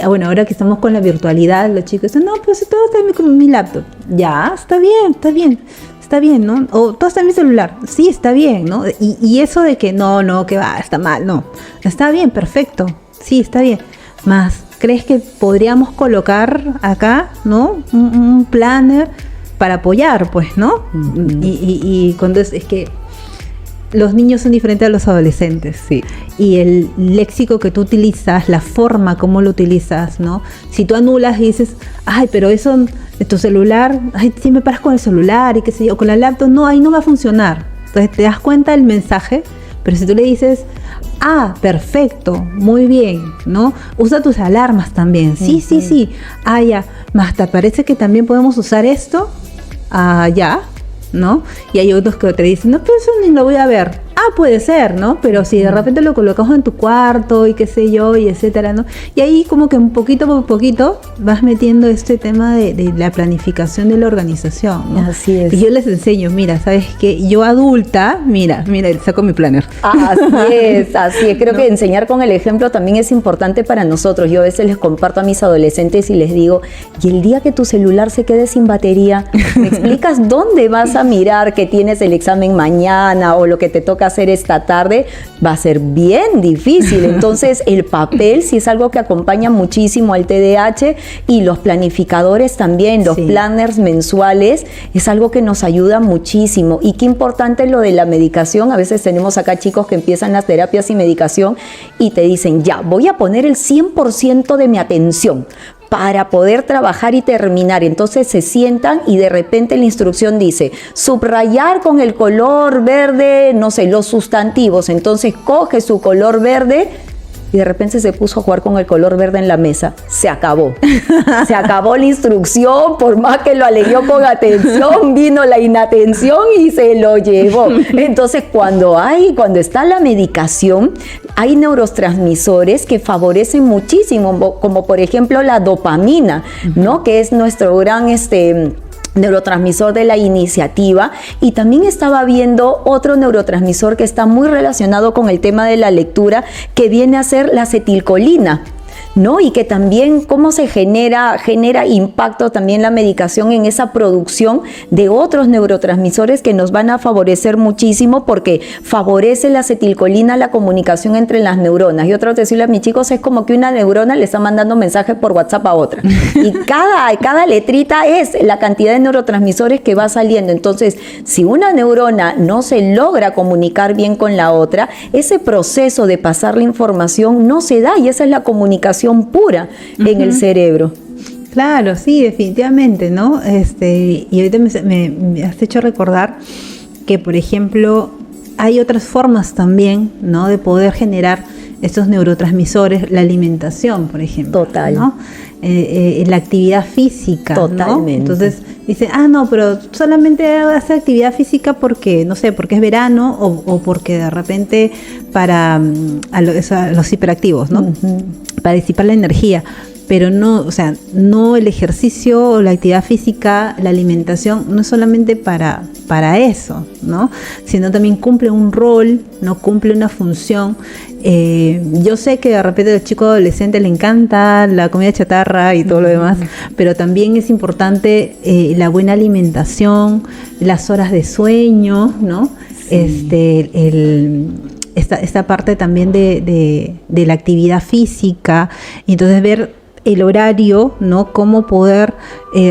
Bueno, ahora que estamos con la virtualidad, los chicos dicen, no, pues todo está en mi laptop. Ya, está bien, ¿no? O todo está en mi celular. Sí, está bien, ¿no? Y eso de que no, que va, está mal, no. Está bien, perfecto. Sí, está bien. Más, ¿crees que podríamos colocar acá, ¿no? Un planner para apoyar, pues, ¿no? Y cuando es que los niños son diferentes a los adolescentes, sí. Y el léxico que tú utilizas, la forma como lo utilizas, ¿no? Si tú anulas y dices, ay, pero eso de tu celular, ay, si me paras con el celular y qué sé yo, con la laptop, no, ahí no va a funcionar. Entonces te das cuenta del mensaje, pero si tú le dices, perfecto, muy bien, ¿no? Usa tus alarmas también, sí. Ya, más te parece que también podemos usar esto, ya, ¿no? Y hay otros que te dicen, no, pues eso ni lo voy a ver. Puede ser, ¿no? Pero si de repente lo colocamos en tu cuarto y qué sé yo, y etcétera, ¿no? Y ahí como que un poquito por poquito vas metiendo este tema de la planificación de la organización, ¿no? Así es. Y yo les enseño, mira, ¿sabes qué? Yo adulta, mira, saco mi planner. Así es. Creo que enseñar con el ejemplo también es importante para nosotros. Yo a veces les comparto a mis adolescentes y les digo, y el día que tu celular se quede sin batería, ¿me explicas dónde vas a mirar que tienes el examen mañana o lo que te toca hacer esta tarde? Va a ser bien difícil. Entonces el papel sí es algo que acompaña muchísimo al TDAH, y los planificadores también, los planners mensuales, es algo que nos ayuda muchísimo. Y qué importante lo de la medicación. A veces tenemos acá chicos que empiezan las terapias y medicación y te dicen, ya, voy a poner el 100% de mi atención para poder trabajar y terminar. Entonces se sientan y de repente la instrucción dice, subrayar con el color verde, no sé, los sustantivos. Entonces coge su color verde y de repente se puso a jugar con el color verde en la mesa. Se acabó. Se acabó la instrucción, por más que lo leyó con atención, vino la inatención y se lo llevó. Entonces, cuando está la medicación, hay neurotransmisores que favorecen muchísimo, como por ejemplo la dopamina, ¿no? Que es nuestro gran neurotransmisor de la iniciativa, y también estaba viendo otro neurotransmisor que está muy relacionado con el tema de la lectura, que viene a ser la acetilcolina, ¿no? Y que también cómo se genera impacto también la medicación en esa producción de otros neurotransmisores que nos van a favorecer muchísimo, porque favorece la acetilcolina la comunicación entre las neuronas. Y otra vez decirle a mis chicos, es como que una neurona le está mandando mensajes por WhatsApp a otra. Y cada letrita es la cantidad de neurotransmisores que va saliendo. Entonces, si una neurona no se logra comunicar bien con la otra, ese proceso de pasar la información no se da, y esa es la comunicación pura en el cerebro. Claro, sí, definitivamente, ¿no? Y ahorita me has hecho recordar que, por ejemplo, hay otras formas también, ¿no?, de poder generar estos neurotransmisores, la alimentación, por ejemplo. Total. ¿No? La actividad física. Totalmente. ¿no? Entonces dicen, no, pero solamente hace actividad física porque, no sé, porque es verano o porque de repente para los hiperactivos, ¿no? Uh-huh. Para disipar la energía. Pero no, o sea, no el ejercicio o la actividad física, la alimentación, no es solamente para eso, ¿no? Sino también cumple un rol, no cumple una función. Yo sé que de repente a los chicos adolescentes les encanta la comida chatarra y todo lo demás, pero también es importante la buena alimentación, las horas de sueño, ¿no? Sí. Esta parte también de la actividad física, y entonces ver el horario, ¿no? Cómo poder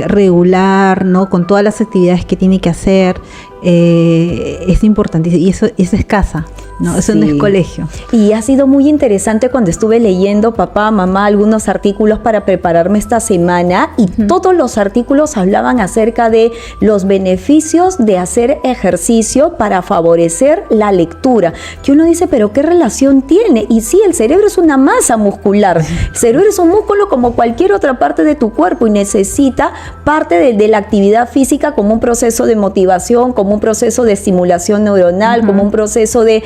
regular, ¿no? Con todas las actividades que tiene que hacer, es importantísimo, y eso es casa, ¿no? Eso sí. No es colegio. Y ha sido muy interesante cuando estuve leyendo, papá, mamá, algunos artículos para prepararme esta semana, y todos los artículos hablaban acerca de los beneficios de hacer ejercicio para favorecer la lectura, que uno dice, pero ¿qué relación tiene? Y sí, el cerebro es una masa muscular, el cerebro es un músculo como cualquier otra parte de tu cuerpo, y necesita parte de la actividad física como un proceso de motivación, como un proceso de estimulación neuronal, como un proceso de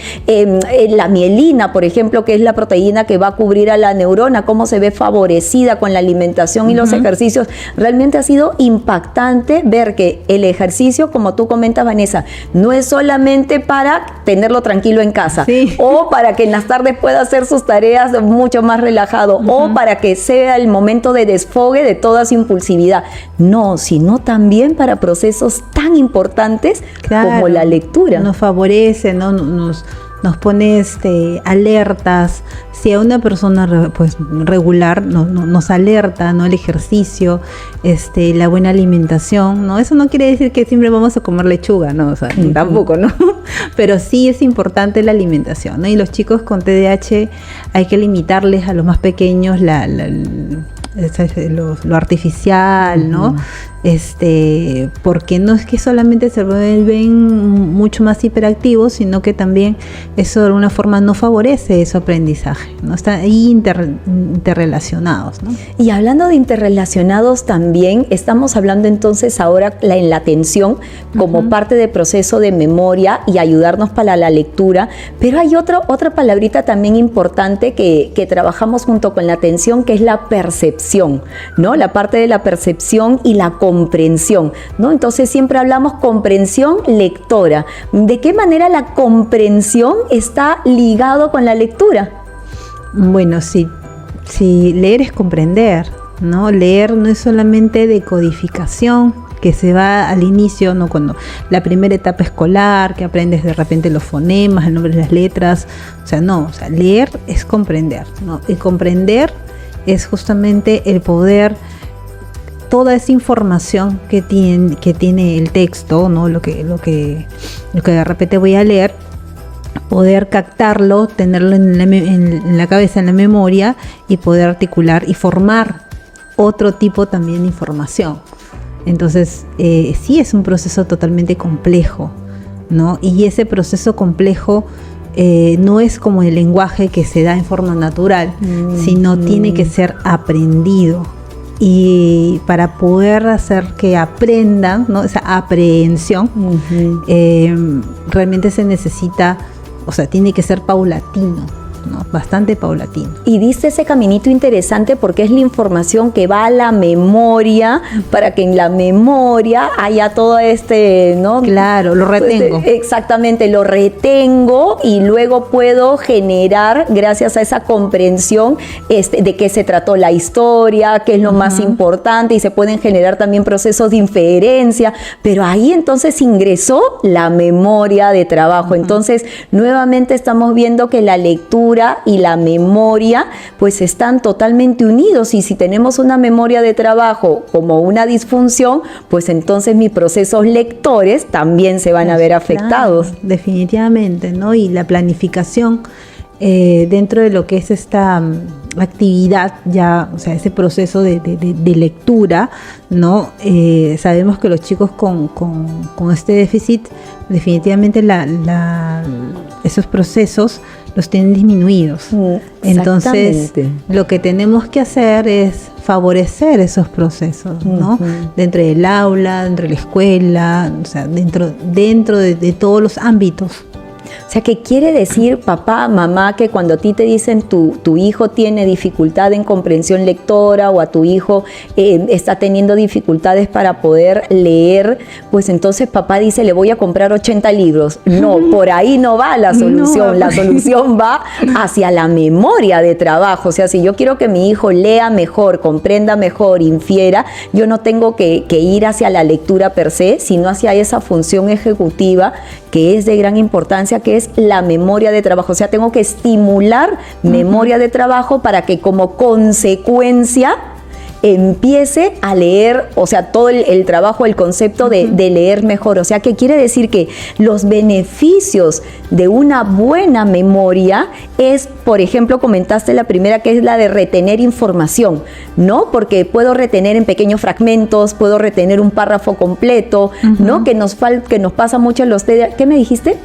la mielina, por ejemplo, que es la proteína que va a cubrir a la neurona, cómo se ve favorecida con la alimentación y los ejercicios. Realmente ha sido impactante ver que el ejercicio, como tú comentas, Vanessa, no es solamente para tenerlo tranquilo en casa, sí, o para que en las tardes pueda hacer sus tareas mucho más relajado, o para que sea el momento de desfogue de toda su impulsividad. No, sino también para procesos tan importantes, claro, como la lectura. Nos favorece, ¿no? Nos pone alertas. Si a una persona pues regular nos alerta, ¿no? El ejercicio, la buena alimentación, ¿no? Eso no quiere decir que siempre vamos a comer lechuga, ¿no? O sea, tampoco, ¿no? Pero sí es importante la alimentación, ¿no? Y los chicos con TDAH hay que limitarles a los más pequeños lo artificial, ¿no? Porque no es que solamente se vuelven mucho más hiperactivos, sino que también eso de alguna forma no favorece su aprendizaje, ¿no? Están ahí interrelacionados, ¿no? Y hablando de interrelacionados también, estamos hablando entonces ahora en la atención como parte del proceso de memoria y ayudarnos para la lectura, pero hay otra palabrita también importante que trabajamos junto con la atención, que es la percepción, ¿no? La parte de la percepción y la comprensión, ¿no? Entonces siempre hablamos comprensión lectora. ¿De qué manera la comprensión está ligado con la lectura? Bueno, sí, leer es comprender, ¿no? Leer no es solamente decodificación, que se va al inicio, ¿no? Cuando la primera etapa escolar, que aprendes de repente los fonemas, el nombre de las letras, leer es comprender, ¿no? Y comprender es justamente el poder, toda esa información que tiene el texto, ¿no? Lo que de repente voy a leer, poder captarlo, tenerlo en la cabeza, en la memoria, y poder articular y formar otro tipo también de información. Entonces, sí es un proceso totalmente complejo, ¿no? Y ese proceso complejo no es como el lenguaje que se da en forma natural, sino tiene que ser aprendido. Y para poder hacer que aprendan, ¿no? Esa aprehensión, realmente se necesita, tiene que ser paulatino, ¿no? Bastante paulatino. Y diste ese caminito interesante porque es la información que va a la memoria, para que en la memoria haya todo ¿no? Claro, lo retengo. Exactamente, lo retengo y luego puedo generar, gracias a esa comprensión, de qué se trató la historia, qué es lo más importante, y se pueden generar también procesos de inferencia, pero ahí entonces ingresó la memoria de trabajo. Entonces, nuevamente estamos viendo que la lectura y la memoria pues están totalmente unidos, y si tenemos una memoria de trabajo como una disfunción, pues entonces mis procesos lectores también se van a ver afectados. Claro, definitivamente, ¿no? Y la planificación dentro de lo que es esta actividad ya, o sea, ese proceso de lectura, ¿no? Sabemos que los chicos con este déficit, definitivamente esos procesos los tienen disminuidos. Entonces, lo que tenemos que hacer es favorecer esos procesos, ¿no? Dentro del aula, dentro de la escuela, o sea, dentro de todos los ámbitos. O sea, ¿qué quiere decir, papá, mamá, que cuando a ti te dicen tu hijo tiene dificultad en comprensión lectora, o a tu hijo está teniendo dificultades para poder leer, pues entonces papá dice, le voy a comprar 80 libros? No, por ahí no va la solución. La solución va hacia la memoria de trabajo. O sea, si yo quiero que mi hijo lea mejor, comprenda mejor, infiera, yo no tengo que ir hacia la lectura per se, sino hacia esa función ejecutiva que es de gran importancia, que es la memoria de trabajo. O sea, tengo que estimular memoria de trabajo para que como consecuencia empiece a leer, o sea, todo el trabajo, el concepto de leer mejor. O sea, que quiere decir que los beneficios de una buena memoria es, por ejemplo, comentaste la primera, que es la de retener información, ¿no? Porque puedo retener en pequeños fragmentos, puedo retener un párrafo completo, ¿no? Que nos pasa mucho en los TDAH. ¿Qué me dijiste?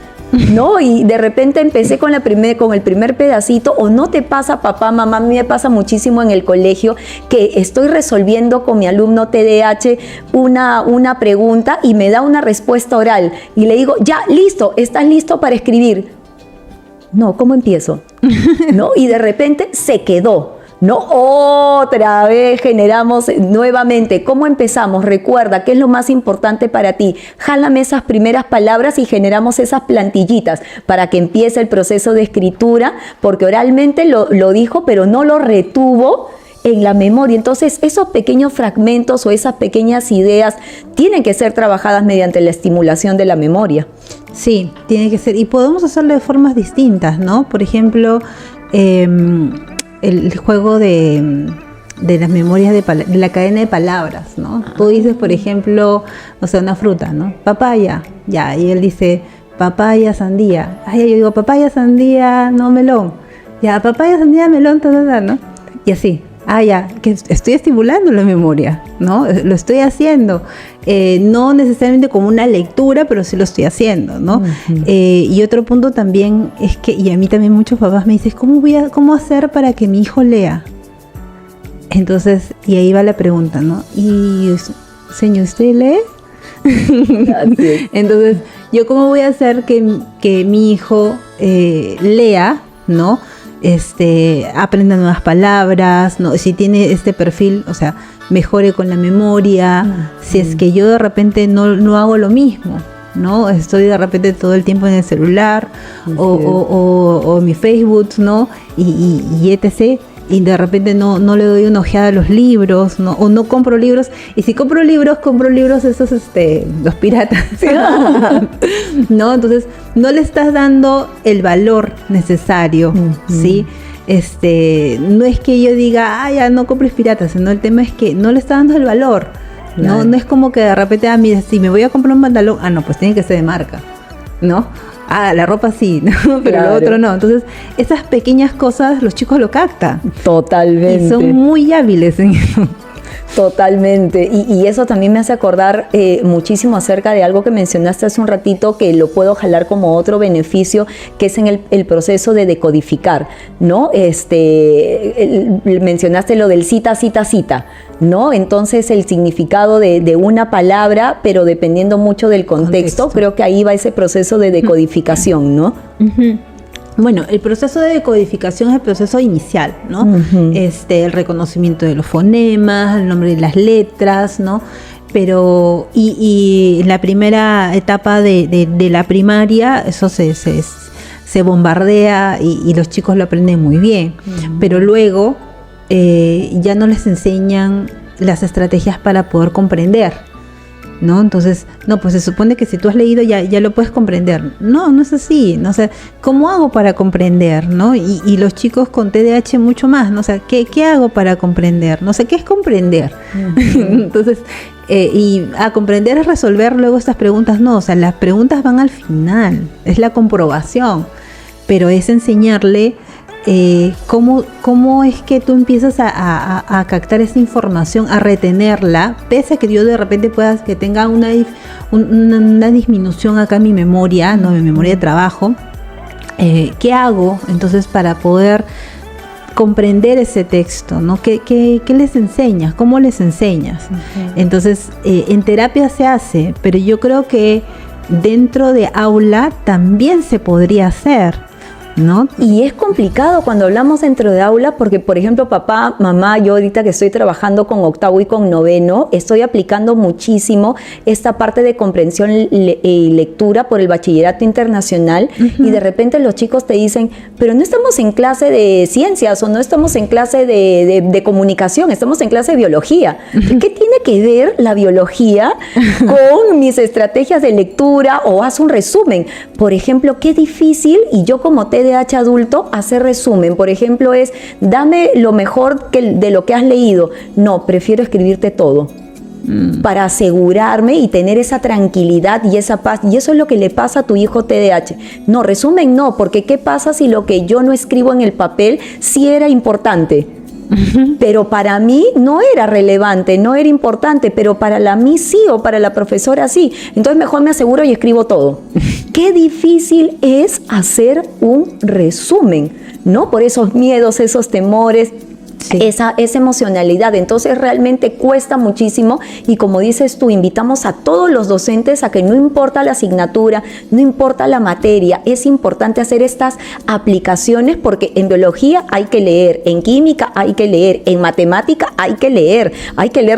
¿No? Y de repente empecé con el primer pedacito. O no te pasa, papá, mamá, a mí me pasa muchísimo en el colegio que estoy resolviendo con mi alumno TDAH una pregunta y me da una respuesta oral y le digo, ya, listo, ¿estás listo para escribir? No, ¿cómo empiezo? ¿No? Y de repente se quedó. No, otra vez generamos nuevamente. ¿Cómo empezamos? Recuerda, ¿qué es lo más importante para ti? Jálame esas primeras palabras y generamos esas plantillitas para que empiece el proceso de escritura, porque oralmente lo dijo, pero no lo retuvo en la memoria. Entonces, esos pequeños fragmentos o esas pequeñas ideas tienen que ser trabajadas mediante la estimulación de la memoria. Sí, tiene que ser. Y podemos hacerlo de formas distintas, ¿no? Por ejemplo, el juego de las memorias de la cadena de palabras, ¿no? Tú dices, por ejemplo, o sea, una fruta, ¿no? Papaya, ya, y él dice papaya, sandía. Ay, yo digo papaya, sandía, no, melón. Ya, papaya, sandía, melón, ¿no? Y así. Ah, ya, que estoy estimulando la memoria, ¿no? Lo estoy haciendo. No necesariamente como una lectura, pero sí lo estoy haciendo, ¿no? Y otro punto también es que, y a mí también muchos papás me dicen, ¿cómo hacer para que mi hijo lea? Entonces, y ahí va la pregunta, ¿no? Y, señor, ¿usted lee? Entonces, ¿yo cómo voy a hacer que mi hijo lea, ¿no? Aprenda nuevas palabras, ¿no? Si tiene este perfil, o sea, mejore con la memoria, si es que yo de repente no hago lo mismo, ¿no? Estoy de repente todo el tiempo en el celular o mi Facebook, ¿no? Y etc. Y de repente no le doy una ojeada a los libros, ¿no? O no compro libros. Y si compro libros esos, los piratas, ¿no? Entonces, no le estás dando el valor necesario, ¿sí? No es que yo diga, ya no compres piratas, sino el tema es que no le estás dando el valor, ¿no? No es como que de repente, mira, si me voy a comprar un pantalón, no, pues tiene que ser de marca, ¿no? La ropa sí, ¿no? Pero lo otro no. Entonces, esas pequeñas cosas los chicos lo captan. Totalmente. Y son muy hábiles en eso. Totalmente. Y eso también me hace acordar muchísimo acerca de algo que mencionaste hace un ratito, que lo puedo jalar como otro beneficio, que es en el proceso de decodificar, ¿no? Mencionaste lo del cita, cita, cita, ¿no? Entonces, el significado de una palabra, pero dependiendo mucho del contexto, creo que ahí va ese proceso de decodificación, ¿no? Bueno, el proceso de decodificación es el proceso inicial, ¿no? Ujú. El reconocimiento de los fonemas, el nombre de las letras, ¿no? Pero, y en la primera etapa de la primaria, eso se bombardea y los chicos lo aprenden muy bien. Pero luego ya no les enseñan las estrategias para poder comprender, ¿no? Entonces, no, pues se supone que si tú has leído ya lo puedes comprender. No, no es así, ¿no? O sea, ¿cómo hago para comprender, no? Y los chicos con TDAH mucho más, ¿no? O sea, ¿qué hago para comprender? No sé, ¿qué es comprender? Entonces, y a comprender es resolver luego estas preguntas, no, o sea, las preguntas van al final, es la comprobación, pero es enseñarle cómo es que tú empiezas a captar esa información, a retenerla, pese a que yo de repente que tenga una disminución acá en mi memoria, ¿no? Mi memoria de trabajo. ¿Qué hago entonces para poder comprender ese texto, ¿no? ¿Qué les enseñas? ¿Cómo les enseñas? Uh-huh. Entonces, en terapia se hace, pero yo creo que dentro de aula también se podría hacer, ¿no? Y es complicado cuando hablamos dentro de aula porque, por ejemplo, papá, mamá, yo ahorita que estoy trabajando con octavo y con noveno, estoy aplicando muchísimo esta parte de comprensión y lectura por el bachillerato internacional. Uh-huh. Y de repente los chicos te dicen, pero no estamos en clase de ciencias o no estamos en clase de comunicación, estamos en clase de biología. Uh-huh. ¿Qué tiene que ver la biología con mis estrategias de lectura? O haz un resumen. Por ejemplo, qué difícil, y yo como TDAH adulto, hacer resumen. Por ejemplo, es, dame lo mejor de lo que has leído. No, prefiero escribirte todo. Para asegurarme y tener esa tranquilidad y esa paz. Y eso es lo que le pasa a tu hijo TDAH. No, resumen no, porque ¿qué pasa si lo que yo no escribo en el papel sí era importante? Pero para mí no era relevante, no era importante, pero para la mí sí o para la profesora sí. Entonces mejor me aseguro y escribo todo. Qué difícil es hacer un resumen, ¿no? Por esos miedos, esos temores. Sí. Esa emocionalidad, entonces realmente cuesta muchísimo y como dices tú, invitamos a todos los docentes a que no importa la asignatura, no importa la materia, es importante hacer estas aplicaciones porque en biología hay que leer, en química hay que leer, en matemática hay que leer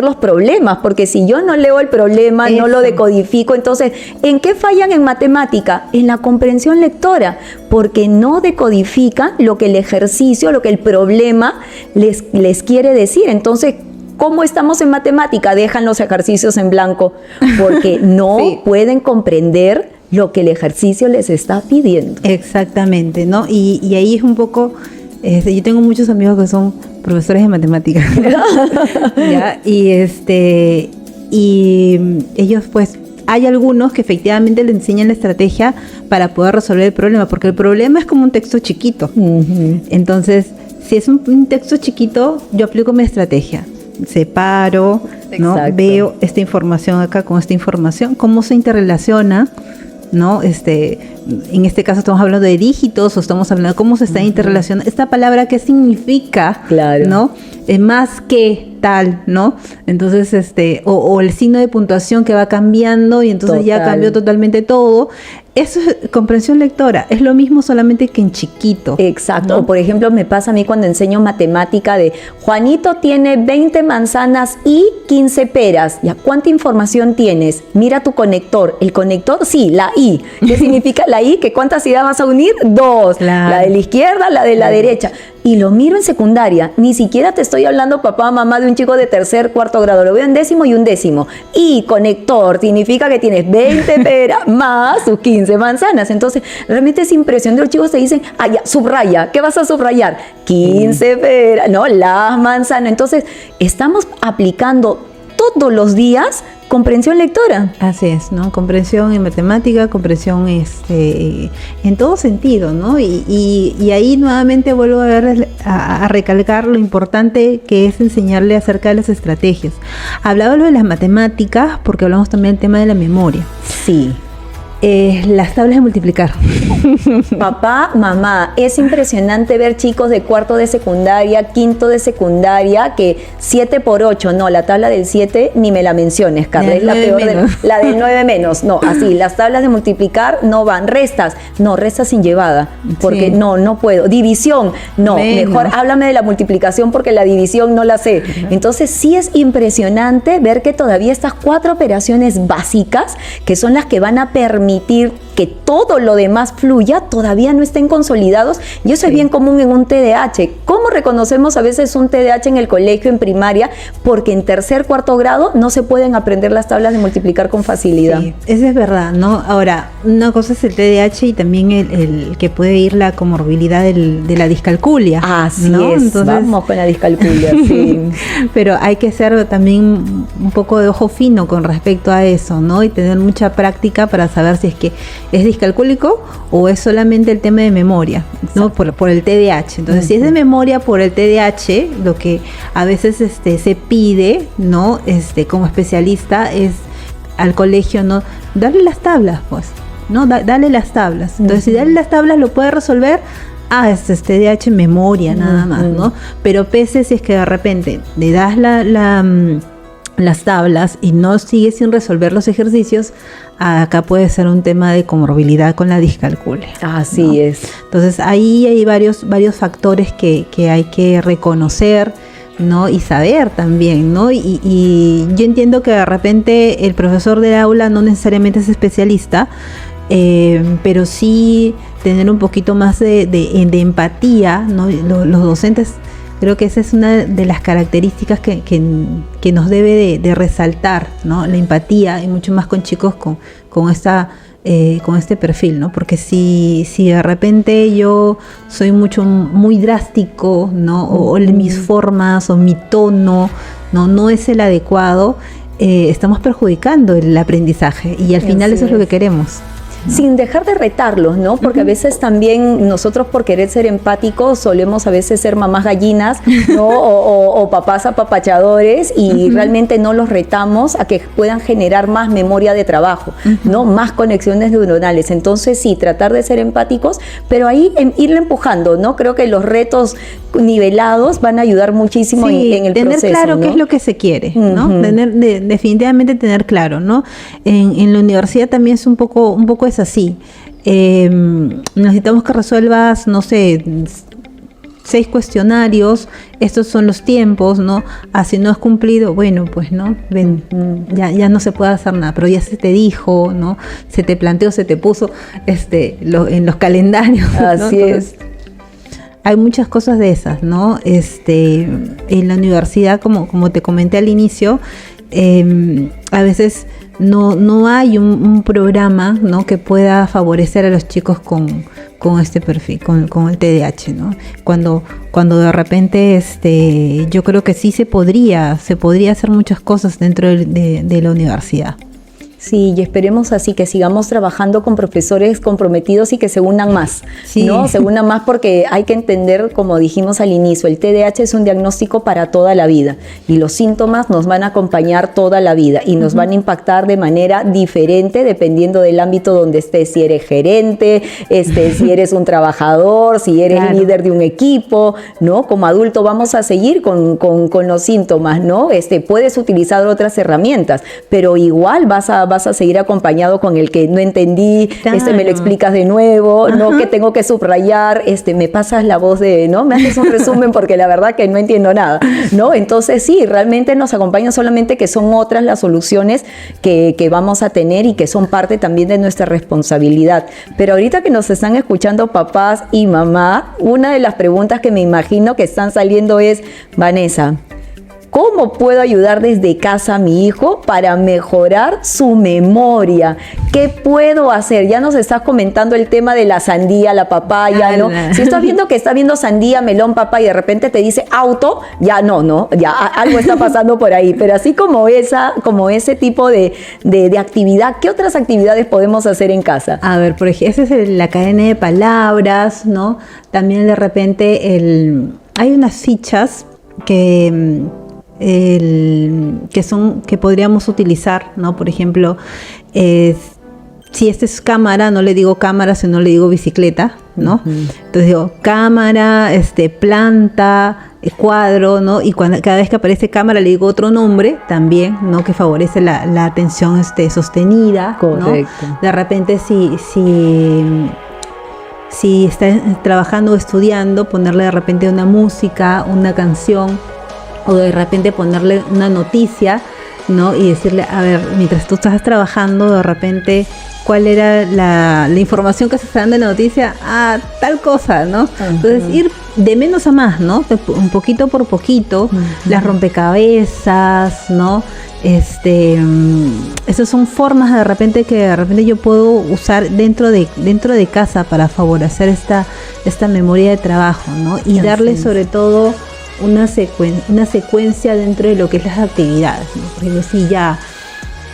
los problemas, porque si yo no leo el problema, no lo decodifico, entonces, ¿en qué fallan en matemática? En la comprensión lectora, porque no decodifican lo que el ejercicio, lo que el problema les quiere decir. Entonces, ¿cómo estamos en matemática? Dejan los ejercicios en blanco porque no sí. pueden comprender lo que el ejercicio les está pidiendo. Exactamente, ¿no? Y ahí es un poco, yo tengo muchos amigos que son profesores de matemáticas, ¿ya? Y ellos pues, hay algunos que efectivamente le enseñan la estrategia para poder resolver el problema, porque el problema es como un texto chiquito. Uh-huh. Entonces, si es un texto chiquito, yo aplico mi estrategia. Separo, ¿no? Veo esta información acá con esta información, cómo se interrelaciona, ¿no? En este caso estamos hablando de dígitos o estamos hablando de cómo se está interrelacionando. Esta palabra, ¿qué significa? Claro. ¿No? Más que tal, ¿no? Entonces, o el signo de puntuación que va cambiando y entonces ya cambió totalmente todo. Eso es comprensión lectora, es lo mismo solamente que en chiquito. Exacto, ¿no? Por ejemplo, me pasa a mí cuando enseño matemática de Juanito tiene 20 manzanas y 15 peras. ¿Ya cuánta información tienes? Mira tu conector. El conector, sí, la I. ¿Qué significa la I? ¿Que cuántas ideas vas a unir? 2. Claro. La de la izquierda, la de la derecha. Y lo miro en secundaria. Ni siquiera te estoy hablando, papá, mamá, de un chico de tercer, cuarto grado. Lo veo en décimo y undécimo. Y conector significa que tienes 20 peras más sus 15 manzanas. Entonces, realmente es impresionante. Los chicos te dicen, ya, subraya. ¿Qué vas a subrayar? 15 peras, ¿no? Las manzanas. Entonces, estamos aplicando todos los días comprensión lectora. Así es, ¿no? Comprensión en matemática, comprensión en todo sentido, ¿no? Y ahí nuevamente vuelvo a recalcar lo importante que es enseñarle acerca de las estrategias. Hablaba lo de las matemáticas porque hablamos también del tema de la memoria. Sí. Las tablas de multiplicar. Papá, mamá, es impresionante ver chicos de cuarto de secundaria, quinto de secundaria, que 7 por 8, no, la tabla del 7 ni me la menciones, Carla, es la peor, la del 9 menos, no, así, las tablas de multiplicar no van, restas, no, restas sin llevada, porque sí. no puedo, división, no, mejor háblame de la multiplicación porque la división no la sé. Entonces sí es impresionante ver que todavía estas 4 operaciones básicas, que son las que van a permitir que todo lo demás fluya, todavía no estén consolidados, y eso es bien común en un TDAH. ¿Cómo reconocemos a veces un TDAH en el colegio, en primaria? Porque en tercer, cuarto grado no se pueden aprender las tablas de multiplicar con facilidad. Sí, eso es verdad, ¿no? Ahora, una cosa es el TDAH y también el que puede ir la comorbilidad de la discalculia. Así ¿no? es, entonces, vamos con la discalculia, sí. Pero hay que ser también un poco de ojo fino con respecto a eso, ¿no? Y tener mucha práctica para saber si es que es discalcúlico o es solamente el tema de memoria, ¿no? Por el TDAH. Entonces, si es de memoria por el TDAH, lo que a veces se pide, ¿no? Como especialista es al colegio, ¿no? Darle las tablas, pues, ¿no? Dale las tablas. Entonces, si darle las tablas lo puede resolver, es TDAH en memoria nada más, ¿no? Pero pese si es que de repente le das las tablas y no sigue sin resolver los ejercicios, acá puede ser un tema de comorbilidad con la discalculia. Así ¿no? es. Entonces ahí hay varios factores que hay que reconocer, ¿no? Y saber también, ¿no? Y yo entiendo que de repente el profesor del aula no necesariamente es especialista, pero sí tener un poquito más de empatía, ¿no? Los docentes, creo que esa es una de las características que nos debe de resaltar, ¿no? La empatía, y mucho más con chicos con este perfil, ¿no? Porque si de repente yo soy muy drástico, ¿no? O mis formas o mi tono no es el adecuado, estamos perjudicando el aprendizaje, y al final eso es lo que queremos. Sin dejar de retarlos, ¿no? Porque a veces también nosotros, por querer ser empáticos, solemos a veces ser mamás gallinas, ¿no? o papás apapachadores, y realmente no los retamos a que puedan generar más memoria de trabajo, ¿no? Más conexiones neuronales. Entonces sí, tratar de ser empáticos, pero ahí irle empujando, ¿no? Creo que los retos nivelados van a ayudar muchísimo en el tener proceso, claro, ¿no? Qué es lo que se quiere, ¿no? Definitivamente tener claro, ¿no? En la universidad también es un poco es así. Necesitamos que resuelvas, no sé, 6 cuestionarios, estos son los tiempos, ¿no? Si no has cumplido, bueno, pues, ¿no? Ven, ya no se puede hacer nada, pero ya se te dijo, ¿no? Se te planteó, se te puso en los calendarios. Así ¿no? Entonces, es. Hay muchas cosas de esas, ¿no? En la universidad, como te comenté al inicio, a veces no hay un programa, ¿no? Que pueda favorecer a los chicos con este perfil, con el TDAH, ¿no? Cuando de repente yo creo que sí se podría hacer muchas cosas dentro de la universidad. Sí, y esperemos así que sigamos trabajando con profesores comprometidos y que se unan más, sí. ¿No? Se unan más, porque hay que entender, como dijimos al inicio, el TDAH es un diagnóstico para toda la vida, y los síntomas nos van a acompañar toda la vida y nos van a impactar de manera diferente dependiendo del ámbito donde estés. Si eres gerente, si eres un trabajador, si eres líder de un equipo, ¿no? Como adulto vamos a seguir con los síntomas, ¿no? Puedes utilizar otras herramientas, pero igual vas a seguir acompañado con el que no entendí, me lo explicas de nuevo, ¿no? Que tengo que subrayar, me pasas la voz ¿no? Me haces un resumen porque la verdad que no entiendo nada, ¿no? Entonces sí, realmente nos acompañan, solamente que son otras las soluciones que vamos a tener y que son parte también de nuestra responsabilidad. Pero ahorita que nos están escuchando papás y mamá, una de las preguntas que me imagino que están saliendo es: Vanessa, ¿cómo puedo ayudar desde casa a mi hijo para mejorar su memoria? ¿Qué puedo hacer? Ya nos estás comentando el tema de la sandía, la papaya, ¿no? Si estás viendo que está viendo sandía, melón, papaya, y de repente te dice auto, ya ya algo está pasando por ahí. Pero así como ese tipo de actividad, ¿qué otras actividades podemos hacer en casa? A ver, por ejemplo, esa es la cadena de palabras, ¿no? También de repente hay unas fichas que podríamos utilizar, ¿no? Por ejemplo, si este es cámara, no le digo cámara, sino le digo bicicleta, ¿no? Entonces digo cámara, planta, cuadro, ¿no? Y cada vez que aparece cámara le digo otro nombre también, ¿no? Que favorece la atención sostenida, correcto, ¿no? De repente si está trabajando o estudiando, ponerle de repente una música, una canción, o de repente ponerle una noticia, ¿no? Y decirle, a ver, mientras tú estás trabajando, de repente, ¿cuál era la información que se está dando en la noticia? Ah, tal cosa, ¿no? Entonces, ir de menos a más, ¿no? Un poquito por poquito, las rompecabezas, ¿no? Esas son formas de repente que de repente yo puedo usar dentro de casa para favorecer esta memoria de trabajo, ¿no? Y darle sobre todo una secuencia dentro de lo que es las actividades, ¿no? Por ejemplo, si ya,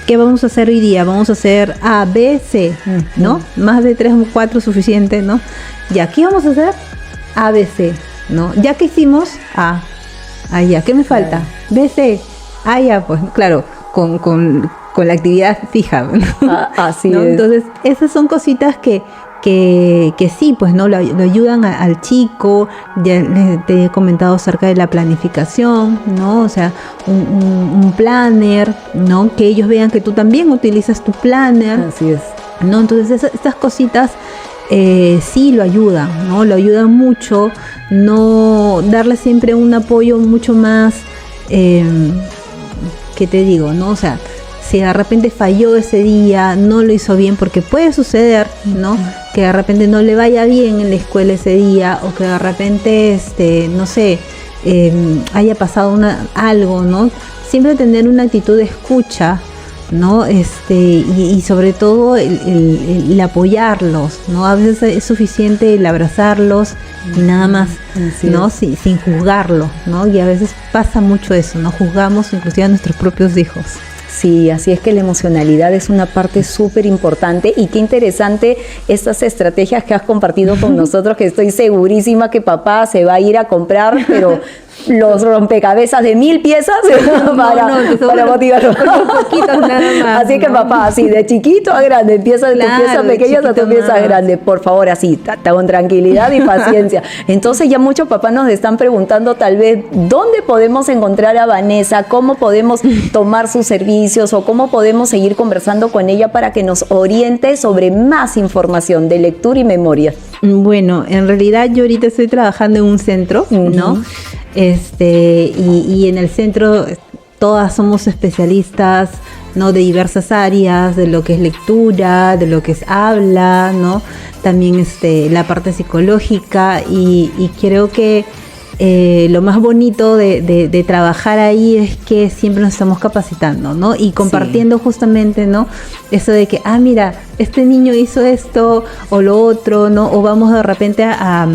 ¿qué vamos a hacer hoy día? Vamos a hacer A, B, C, ¿no? Más de 3 o 4 suficiente, ¿no? Ya, ¿qué vamos a hacer? A, B, C, ¿no? Ya que hicimos A, ya, ¿qué me falta? B, C, ya, pues claro, con la actividad fija, ¿no? Así ¿no? es. Entonces, esas son cositas que sí, pues no lo ayudan al chico. Ya te he comentado acerca de la planificación, ¿no? O sea, un planner, ¿no? Que ellos vean que tú también utilizas tu planner. Así es. ¿No? Entonces estas cositas sí lo ayudan, ¿no? Lo ayudan mucho, no darle siempre un apoyo mucho más, ¿qué te digo? ¿No? O sea, si de repente falló ese día, no lo hizo bien, porque puede suceder, ¿no? Que de repente no le vaya bien en la escuela ese día, o que de repente, no sé, haya pasado algo, ¿no? Siempre tener una actitud de escucha, ¿no? Y sobre todo el apoyarlos, ¿no? A veces es suficiente el abrazarlos y nada más, ¿no? Sin juzgarlo, ¿no? Y a veces pasa mucho eso, ¿no? Juzgamos inclusive a nuestros propios hijos. Sí, así es que la emocionalidad es una parte súper importante y qué interesante estas estrategias que has compartido con nosotros, que estoy segurísima que papá se va a ir a comprar, pero los rompecabezas de 1000 piezas para motivarlo. Nada más, así que papá, así de chiquito a grande, empieza de tu pieza pequeña a tu pieza grande, por favor, así, con tranquilidad y paciencia. Entonces ya muchos papás nos están preguntando tal vez, ¿dónde podemos encontrar a Vanessa? ¿Cómo podemos tomar sus servicios o cómo podemos seguir conversando con ella para que nos oriente sobre más información de lectura y memoria? Bueno, en realidad yo ahorita estoy trabajando en un centro, ¿no? Y en el centro todas somos especialistas, ¿no? De diversas áreas, de lo que es lectura, de lo que es habla, ¿no? También la parte psicológica y creo que lo más bonito de trabajar ahí es que siempre nos estamos capacitando, ¿no? Y compartiendo justamente, ¿no? Eso de que, mira, este niño hizo esto o lo otro, ¿no? O vamos de repente a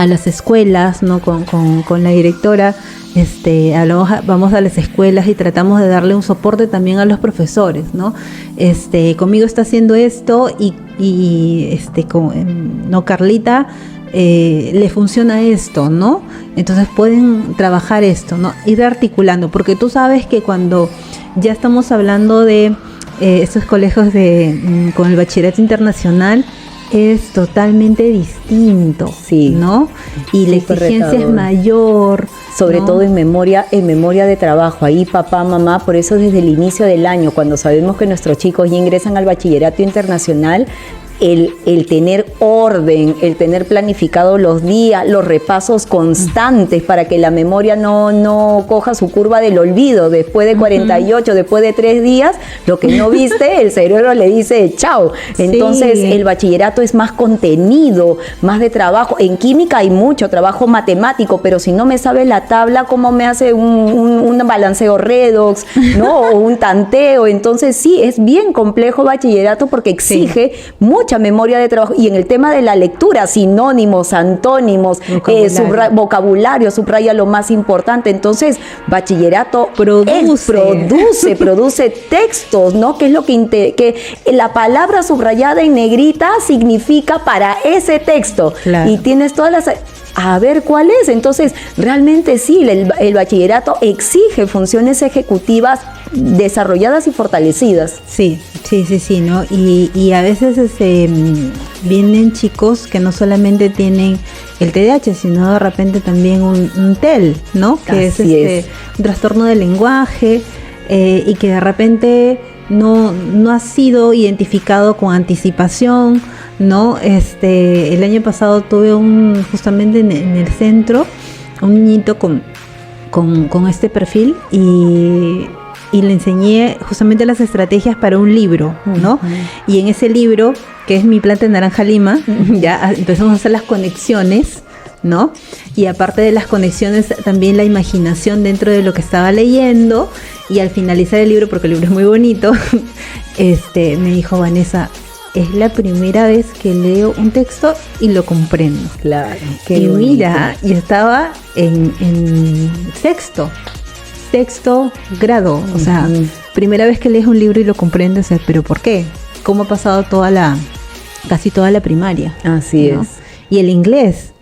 las escuelas, ¿no? Con la directora, vamos a las escuelas y tratamos de darle un soporte también a los profesores, ¿no? Conmigo está haciendo esto no, Carlita, le funciona esto, ¿no? Entonces pueden trabajar esto, ¿no? Ir articulando, porque tú sabes que cuando ya estamos hablando de estos colegios con el bachillerato internacional, es totalmente distinto, sí, ¿no? Y la exigencia es mayor. Sobre ¿no? todo en memoria de trabajo. Ahí papá, mamá, por eso desde el inicio del año, cuando sabemos que nuestros chicos ya ingresan al bachillerato internacional, el tener orden, el tener planificado los días, los repasos constantes para que la memoria no coja su curva del olvido después de 48, después de 3 días, lo que no viste, el cerebro le dice chao. Entonces el bachillerato es más contenido, más de trabajo. En química hay mucho trabajo matemático, pero si no me sabe la tabla, ¿cómo me hace un balanceo redox, ¿no? O un tanteo? Entonces sí, es bien complejo bachillerato porque exige mucha memoria de trabajo. Y en el tema de la lectura, sinónimos, antónimos, vocabulario, subraya lo más importante. Entonces, bachillerato produce textos, ¿no? Que es lo que la palabra subrayada en negrita significa para ese texto. Claro. Y tienes todas las... a ver cuál es. Entonces, realmente sí, el bachillerato exige funciones ejecutivas desarrolladas y fortalecidas. Sí, ¿no? Y a veces vienen chicos que no solamente tienen el TDAH, sino de repente también un TEL, ¿no? Que Así es. un trastorno del lenguaje, y que de repente no ha sido identificado con anticipación, ¿no? El año pasado tuve justamente en el centro, un niñito con este perfil y le enseñé justamente las estrategias para un libro, ¿no? Uh-huh. Y en ese libro, que es Mi planta de naranja lima, ya empezamos a hacer las conexiones, ¿no? Y aparte de las conexiones, también la imaginación dentro de lo que estaba leyendo. Y al finalizar el libro, porque el libro es muy bonito, me dijo: Vanessa, es la primera vez que leo un texto y lo comprendo. Claro, qué y bonito. Mira, y estaba en sexto grado, o sea, primera vez que lees un libro y lo comprendes, pero ¿por qué? ¿Cómo ha pasado casi toda la primaria? Así, ¿no? Es. Y el inglés.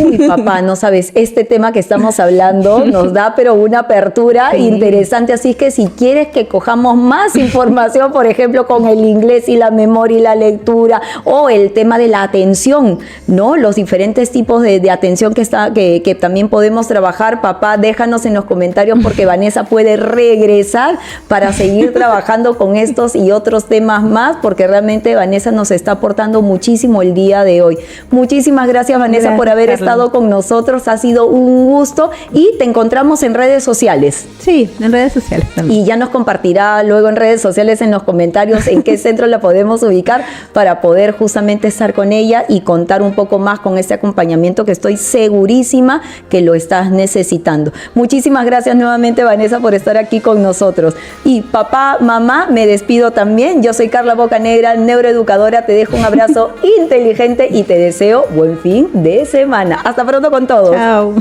Uy, papá, no sabes, este tema que estamos hablando nos da pero una apertura interesante, así que si quieres que cojamos más información, por ejemplo, con el inglés y la memoria y la lectura, o el tema de la atención, ¿no? Los diferentes tipos de atención que también podemos trabajar, papá, déjanos en los comentarios porque Vanessa puede regresar para seguir trabajando con estos y otros temas más, porque realmente Vanessa nos está aportando muchísimo el día de hoy. Muchísimas gracias, Vanessa, por haber estado con nosotros, ha sido un gusto y te encontramos en redes sociales. Sí, en redes sociales también. Y ya nos compartirá luego en redes sociales en los comentarios en qué centro la podemos ubicar para poder justamente estar con ella y contar un poco más con este acompañamiento que estoy segurísima que lo estás necesitando. Muchísimas gracias nuevamente, Vanessa, por estar aquí con nosotros. Y papá, mamá, me despido también. Yo soy Carla Bocanegra, neuroeducadora. Te dejo un abrazo inteligente y te deseo buen fin de semana. Hasta pronto con todos. Chao.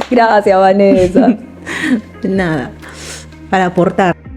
Gracias, Vanessa. Nada, para aportar.